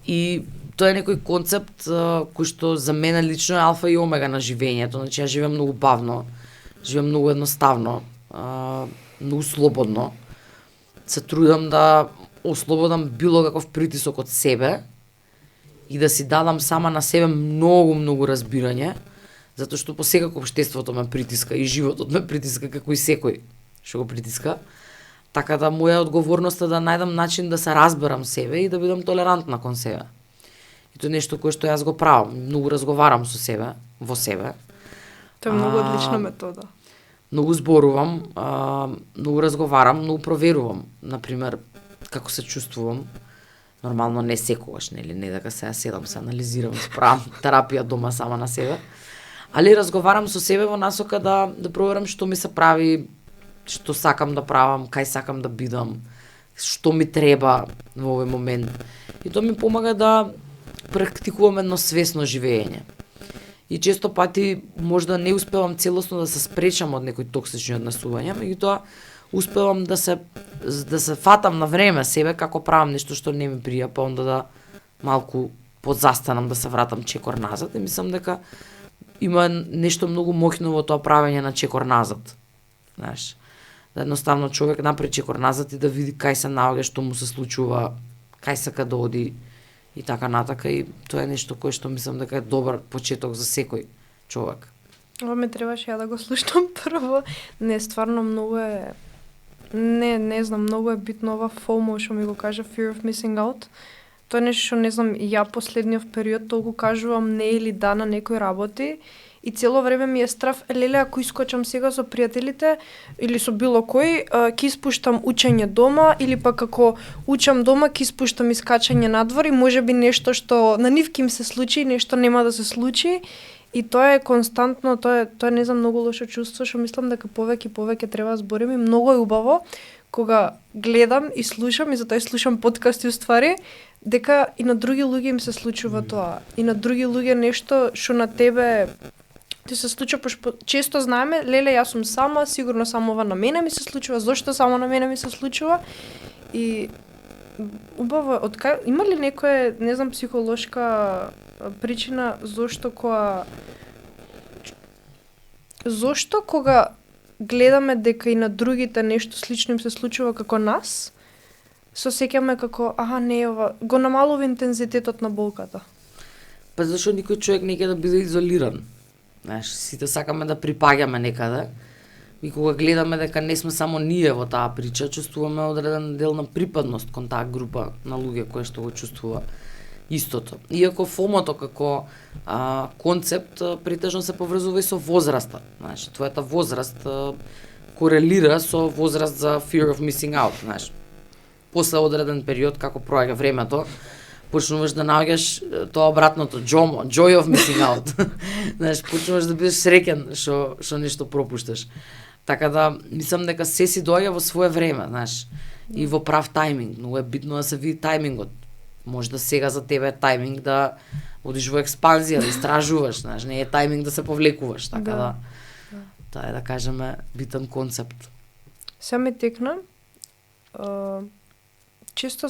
И тоа е некој концепт кој што за мене лично е алфа и омега на живењето. Значи, ја живеам многу бавно, живеам многу едноставно, многу слободно. Се трудам да ослободам било каков притисок од себе и да си дадам сама на себе многу разбирање, затоа што посекако општеството ме притиска и животот ме притиска како и секој што го притиска. Така да моја одговорност е да најдам начин да се разберам себе и да бидам толерантна кон себе. И тоа е нешто кое што јас го правам, многу разговарам со себе, во себе. Тоа е многу одлична метода. Многу зборувам, многу разговарам, многу проверувам, например, како се чувствувам. Нормално не секогаш, нели, не дека се седам, се анализирам, справам терапија дома сама на себе. Али разговарам со себе во насока да проверам што ми се прави, што сакам да правам, кај сакам да бидам, што ми треба во овој момент. И тоа ми помага да практикувам едно свесно живење. И често пати можда не успевам целосно да се спречам од некои токсични однесувања, меѓутоа успевам да се фатам на време себе како правам нешто што не ми прија, па онда да малку подзастанам, да се вратам чекор назад. И мислам дека има нешто многу моќно во тоа правење на чекор назад. Знаеш, да едноставно човек напре чекор назад и да види кај се наоѓа, што му се случува, кај сака да оди и така натака. И тоа е нешто кое што мислам дека е добар почеток за секој човек. Ова ме требаше ја да го слушнам прво. Не, стварно многу е... Не знам, многу е битно ова FOMO, што ми го кажа, fear of missing out. Тоа е нешто што не знам, ја последниот период толку кажувам не или да на некои работи и цело време ми е страв, леле, ако искочам сега со пријателите или со било кој, ќе испуштам учење дома или пак ако учам дома ќе испуштам искачање надвор и можеби нешто што на нив ќе им се случи, нешто нема да се случи. И тоа е константно, тоа е не знам многу лошо чувство, што мислам дека повеќе и повеќе треба да збориме. Многу е убаво кога гледам и слушам, и затоа и слушам подкасти уствари, дека и на други луѓе им се случува тоа. И на други луѓе нешто што на тебе ти се случува, пошто често знаеме, леле, јас сум сама, сигурно само ова на мене ми се случува, зошто само на мене ми се случува? И убаво, има ли некоја, не знам, психолошка причина зошто кога гледаме дека и на другите нешто слично им се случува како нас, се сеќаме како, не, ова, го намалува интензитетот на болката. Па зашто никој човек не ќе да биде изолиран. Знаеш, сите сакаме да припаѓаме некаде. И кога гледаме дека не сме само ние во таа прича, чувствуваме одреден дел на припадност кон таа група на луѓе кои што го чувствува истото. Иако фомото како концепт претежно се поврзува и со возраста. Знаеш, твојата возраст корелира со возраст за fear of missing out, знаеш. После одреден период, како проаѓа времето, почнуваш да наоѓаш тоа обратното, joy of missing out. Знаеш, почнуваш да бидеш среќен што нешто пропушташ. Така да, мислам дека се си доаѓа во свое време, знаеш, и во прав тајминг. Многу е битно да се види тајмингот. Може да сега за тебе е тајминг да одиш во експанзија, да истражуваш, знаеш, не е тајминг да се повлекуваш, така да. Тоа е, да кажеме, битен концепт. Се ми текна, често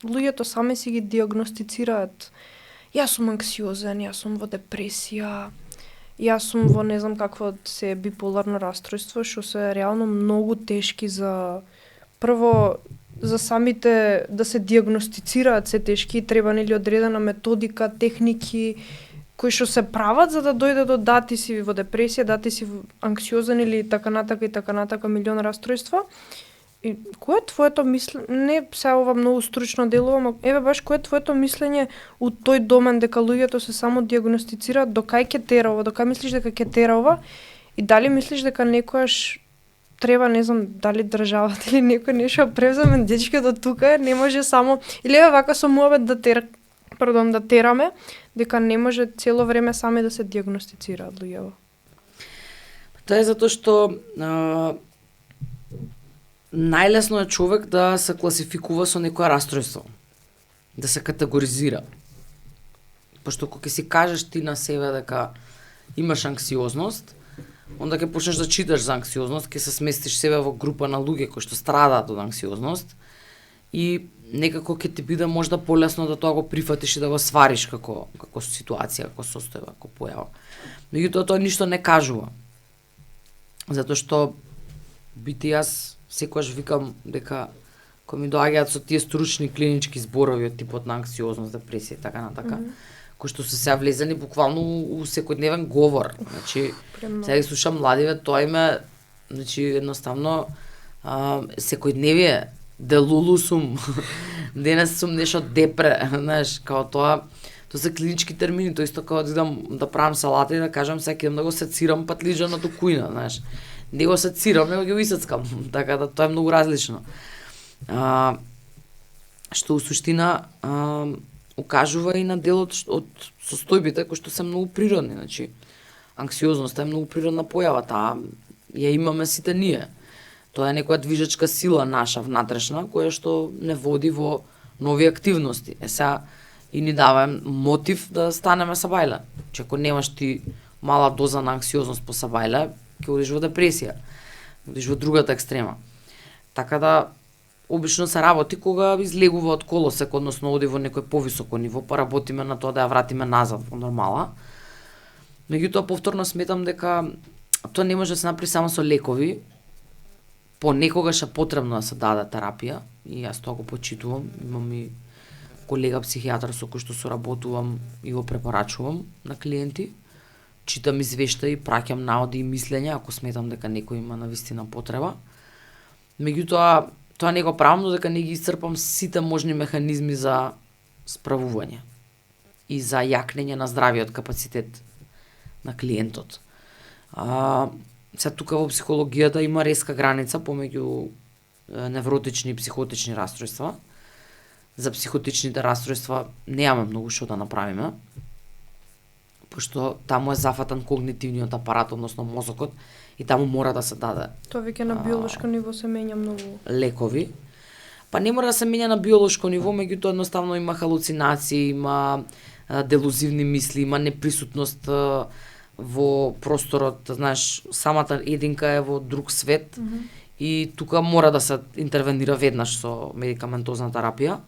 луѓето сами си ги диагностицираат. Јас сум анксиозен, јас сум во депресија, јас сум во не знам какво се биполарно расстройство, што се реално многу тешки за самите да се диагностицираат, се тешки и треба нели одредена методика, техники кои што се прават за да дојде до дати си во депресија, дати си анксиозен или така натака милион расстройства. И кое е твоето мислење, не се ова многу стручно делува, еве баш кое е твоето мислење у тој домен дека луѓето се само диагностицираат, до кај ќе тера ова, до кај мислиш дека ќе тера ова и дали мислиш дека некојаш треба, не знам, дали државата или некој нешто превземе дечките од тука, не може само или еве вака со муабет да тераме, дека не може цело време сами да се диагностицираат луѓето. Тоа е затоа што најлесно е човек да се класификува со некое расстройство, да се категоризира. Пошто кога ќе си кажеш ти на себе дека имаш анксиозност, онда ќе почнеш да читаш за анксиозност, ќе се сместиш себе во група на луѓе кои што страдаат од анксиозност и некако ќе ти биде можда полесно да тоа го прифатиш и да го свариш како ситуација, како состојба, како појава. Меѓутоа тоа ништо не кажува. Затоа што бити јас секогаш викам дека кога ми доаѓаат со тие стручни клинички зборови од типот на анксиозност, депресија и така натака, кои што се влезени буквално у секојдневен говор. Значи, сега ги слушам младиве, тоа име, значи едноставно секојдневие, делулу сум, денес сум нешто депре, знаеш, као тоа се клинички термини, тоа исто као да идам да правам салата и да кажам сега ќе идам да го сецирам патлиџанот у кујна, знаеш. Не го сецирам, него ги исецкам, така да тоа е многу различно. Што у суштина укажува и на делот од состојбите кои што се многу природни, значи анксиозноста е многу природна појава, таа ја имаме сите ние. Тоа е некоја движечка сила наша внатрешна која што не води во нови активности. Сега и ни дава мотив да станеме сабајле. Че ако немаш ти мала доза на анксиозност по сабајле, ќе одиш во депресија, одиш во другата екстрема. Така да, обично се работи кога излегува од колосек, односно оди во некој повисоко ниво, па работиме на тоа да ја вратиме назад во нормала. Меѓутоа, повторно сметам дека тоа не може да се направи само со лекови, понекогаш е потребно да се даде терапија, и јас тоа го почитувам, имам и колега психијатар со кој што соработувам и го препорачувам на клиенти. Читам извештаи, праќам наоди и мислења, ако сметам дека некој има навистина потреба. Меѓутоа, тоа не го правам, но дека не ги исцрпам сите можни механизми за справување. и за јакнење на здравиот капацитет на клиентот. Се тука во психологијата има резка граница помеѓу невротични и психотични расстройства. За психотичните расстройства немаме многу што да направиме, пошто таму е зафатан когнитивниот апарат, односно мозокот, и таму мора да се даде Тоа веќе на биолошко ниво се менја многу. лекови. Па не мора да се менја на биолошко ниво, меѓутоа едноставно има халуцинации, има делузивни мисли, има неприсутност во просторот, знаеш, самата единка е во друг свет и тука мора да се интервенира веднаш со медикаментозна терапија.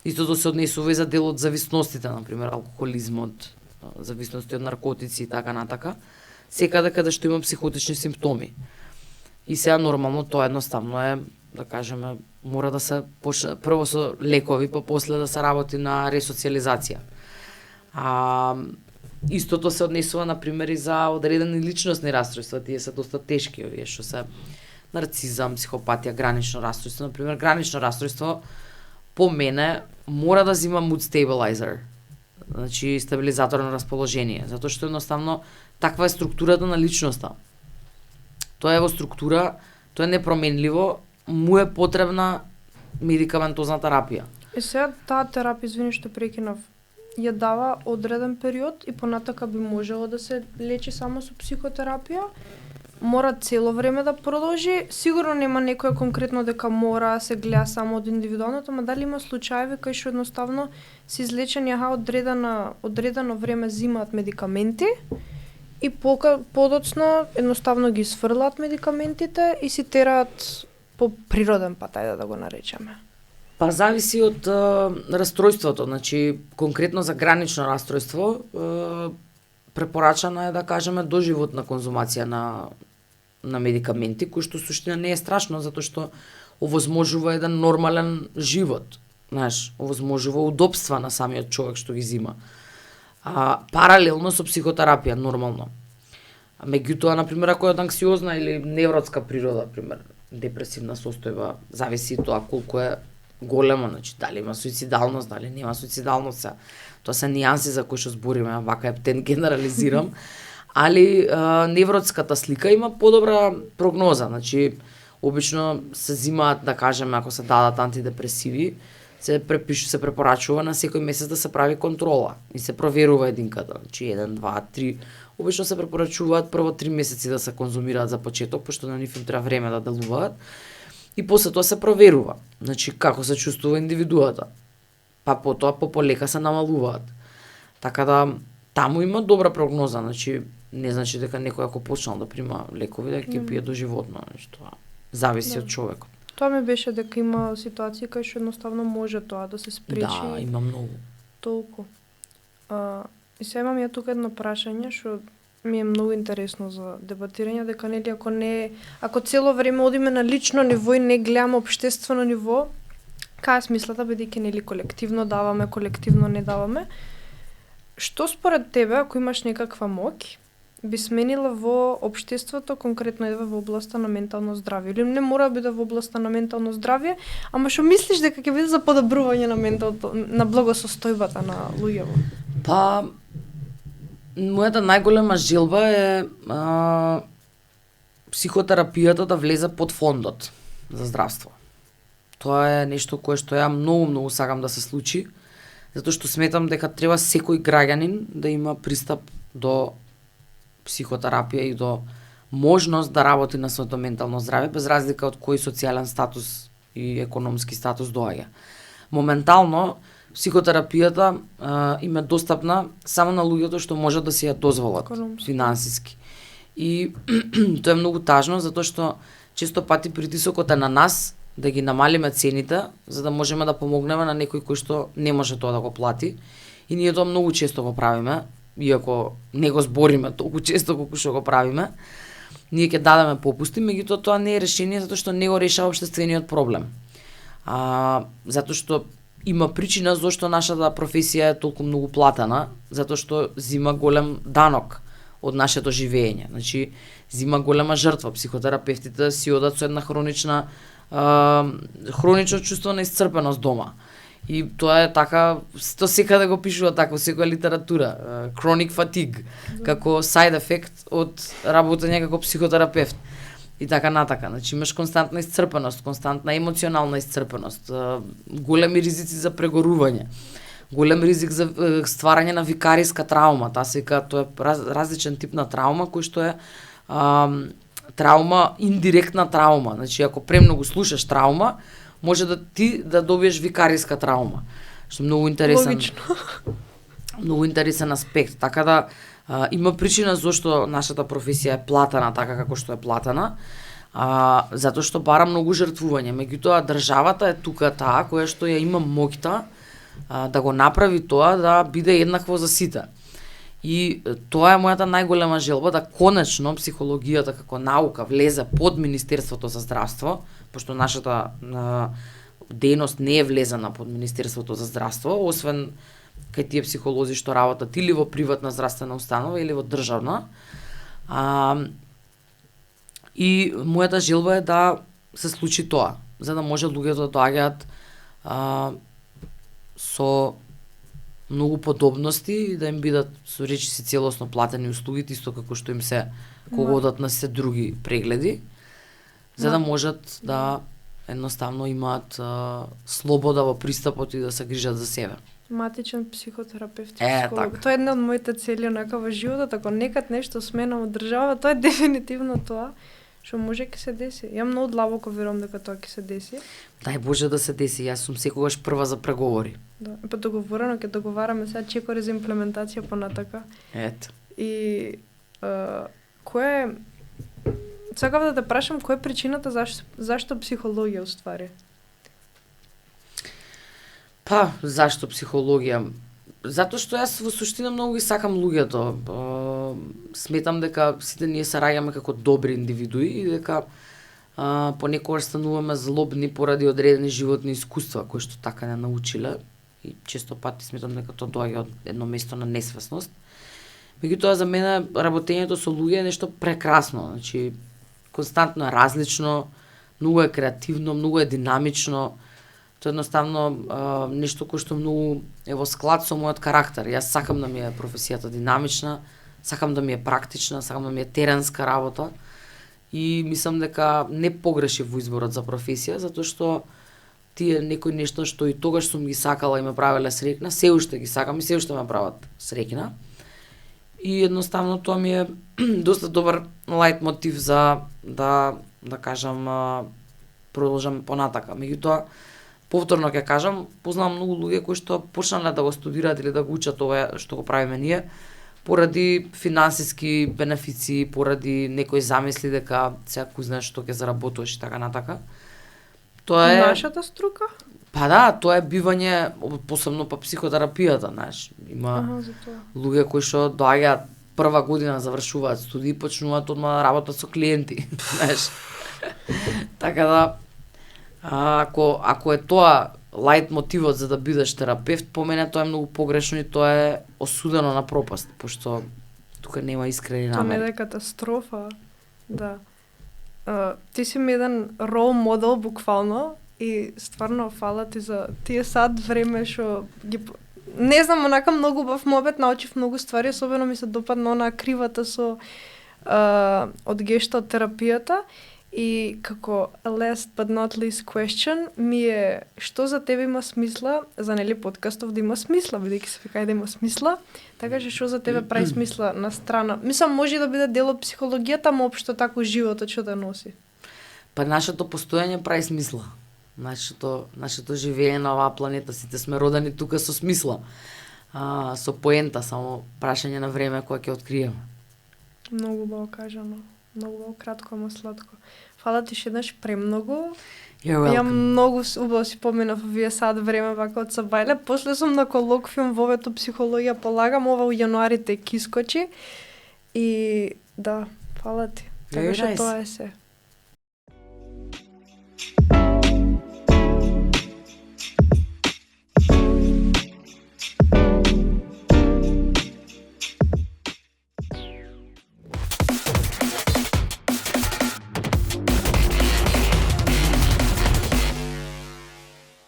Истото се однесува и за дел од зависностите, например, алкохолизмот, зависности од наркотици и така натака. Секаде каде што има психотични симптоми. И сега нормално тоа едноставно е, да кажеме, мора да се прво со лекови, па после да се работи на ресоциализација. Истото се однесува, например, и за одредени личностни расстройства, тие се доста тешки, овие што се нарцизам, психопатија, гранично расстройство. Например, гранично расстройство по мене мора да зима mood stabilizer, значи стабилизатор на расположение, затоа што едноставно таква е структурата на личноста. Тоа е во структура, тоа е непроменливо, му е потребна медикаментозна терапија. И сега таа терапија, извини што прекинав, ја дава одреден период и понатака би можело да се лечи само со психотерапија. Мора цело време да продолжи. Сигурно нема некоја конкретно дека мора да се гледа само од индивидуалното, ама дали има случаеви кај што едноставно се излечени одредено време зимаат медикаменти и подоцна едноставно ги сврлаат медикаментите и си тераат по природен пат, ајде да го наречеме. Па зависи од расстройството, значи конкретно за гранично расстройство препорачано е да кажеме доживотна конзумација на медикаменти, кој што суштина не е страшно затоа што овозможува еден нормален живот, знаеш, овозможува удобства на самиот човек што ги зима. Паралелно со психотерапија нормално. Меѓутоа, например, ако е од анксиозна или невротска природа, например, депресивна состојба, зависи тоа колку е голема, значи дали има суицидалност, дали нема суицидалност. Тоа се нијанси за кои што збориме, вака ептен генерализирам, али невротската слика има подобра прогноза, значи обично се зимаат, да кажеме, ако се дадат антидепресиви, се препорачува на секој месец да се прави контрола и се проверува единката, значи 1, 2, 3. Обично се препорачуваат прво 3 месеци да се конзумираат за почеток, пошто на нив им треба време да делуваат. И после тоа се проверува, значи како се чувствува индивидуата. Па потоа полека се намалуваат. Така да таму има добра прогноза, значи не значи дека некој ако почнал да прима лекови да ќе пие доживотно, значи тоа зависи од човекот. Тоа ми беше дека има ситуации кај што едноставно може тоа да се спречи. Да, има многу. Толку. И сега имам ја тука едно прашање што ми е многу интересно за дебатирање, дека нели ако цело време одиме на лично ниво и не гледаме општествено ниво, кај е смислата, бидејќи нели колективно даваме, колективно не даваме. Што според тебе, ако имаш некаква моќ, би сменила во општеството, конкретно едва во областа на ментално здравје? Или не мора да биде во областа на ментално здравје, ама што мислиш дека ќе биде за подобрување на благосостојбата на луѓето? Па мојата најголема желба е психотерапијата да влезе под фондот за здравство. Тоа е нешто кое што ја многу сакам да се случи, затоа што сметам дека треба секој граѓанин да има пристап до психотерапија и до можност да работи на своето ментално здравје, без разлика од кој социјален статус и економски статус доаѓа. Моментално, психотерапијата им е достапна само на луѓето што можат да си ја дозволат финансиски. И тоа е многу тажно, затоа што често пати притисокот е на нас да ги намалиме цените, за да можеме да помогнеме на некој кој што не може тоа да го плати. И ние тоа многу често го правиме, иако не го збориме толку често колку што го правиме. Ние ќе дадеме попусти, меѓутоа тоа не е решение затоа што не го решава општествениот проблем. Затоа што има причина зошто нашата професија е толку многу платена, затоа што зима голем данок од нашето живење. Значи, зима голема жртва. Психотерапевтите си одат со една хронично чувство на исцрпеност дома. И тоа е така, тоа секаде го пишува така во секоја литература, chronic fatigue, како side effect од работење како психотерапевт. И така натака, значи имаш константна исцрпеност, константна емоционална исцрпеност, големи ризици за прегорување, голем ризик за стварање на викариска травма, таа се вика, тоа е различен тип на травма кој што е травма, индиректна травма, значи ако премногу слушаш травма, може да ти да добиеш викариска травма, што е многу интересен. Логично. Многу интересен аспект, така да има причина зошто нашата професија е платена така како што е платена, затоа што бара многу жртвување. Меѓутоа државата е тука таа која што ја има моќта да го направи тоа да биде еднакво за сите. И тоа е мојата најголема желба, да конечно психологијата како наука влезе под Министерството за здравство, пошто нашата дејност не е влезена под Министерството за здравство, освен кај тие психолози што работат или во приватна здравствена установа или во државна. И мојата желба е да се случи тоа, за да може луѓето да доаѓаат со многу подобности и да им бидат со речиси целосно платени услугите, исто како што им се кога одат на се други прегледи, за да можат да едноставно имаат слобода во пристапот и да се грижат за себе. Матичен психотерапевт. Така. Тоа е една од моите цели онака во животот, ако некад нешто смена од држава, тоа е дефинитивно тоа што може ќе се деси. Ја многу длабоко верувам дека тоа ќе се деси. Дај Боже да се деси, јас сум секогаш прва за преговори. Да, па договорено ќе договараме сега чекори за имплементација понатака. Ето. И кој е сакав да те прашам која е причината зашто психологија уствари? Па, зашто психологија? Затоа што јас во суштина многу ги сакам луѓето. Сметам дека сите ние се раѓаме како добри индивидуи и дека понекогаш стануваме злобни поради одредени животни искуства кои што така не научиле и често пати сметам дека тоа доаѓа од едно место на несвесност. Меѓутоа за мене работењето со луѓе е нешто прекрасно, значи константно е различно, многу е креативно, многу е динамично. Тоа е едноставно нешто кое што многу е во склад со мојот карактер. Јас сакам да ми е професијата динамична, сакам да ми е практична, сакам да ми е теренска работа и мислам дека не погрешив во изборот за професија, затоа што тие некои нешта што и тогаш сум ги сакала и ме правеле среќна, се уште ги сакам и се уште ме прават среќна. И едноставно тоа ми е доста добар лајт мотив за да кажам продолжам понатака. Меѓутоа повторно ќе кажам, познавам многу луѓе кои што почнале да го студираат или да го учат ова што го правиме ние поради финансиски бенефиции, поради некои замисли дека сега кој знае што ќе заработуваш и така натака. Тоа е Нашата струка? Па да, тоа е бивање посебно па психотерапијата, знаеш. Има луѓе кои што доаѓаат прва година, завршуваат студии, почнуваат одма да работат со клиенти, знаеш. Така да ако е тоа лајт мотивот за да бидеш терапевт, по мене тоа е многу погрешно и тоа е осудено на пропаст, пошто тука нема искрени намери. Тоа не е катастрофа. Да. Ти си ми еден рол модел буквално и стварно фала ти за тие сад време што ги не знам, онака многу убав мобет, научив многу ствари, особено ми се допадна онаа кривата со од гешталт терапијата. И како last but not least question ми е што за тебе има смисла, за нели подкастов да има смисла, бидејќи се вика да има смисла, така што за тебе прави смисла на страна. Мислам може да биде дел од психологијата, но општо тако животот што да носи. Па нашето постоење прави смисла. Нашето живење на оваа планета, сите сме родени тука со смисла. Со поента, само прашање на време кога ќе откриеме. Многу убаво кажано. Многу кратко, ама сладко. Фала ти шеднаш премногу. Ја многу убаво си поминав овие сад време вака од Сабајле. После сум на колоквиум во овето психологија полагам, ова у јануари те ки искочи. И да, фала ти. Така што тоа е се.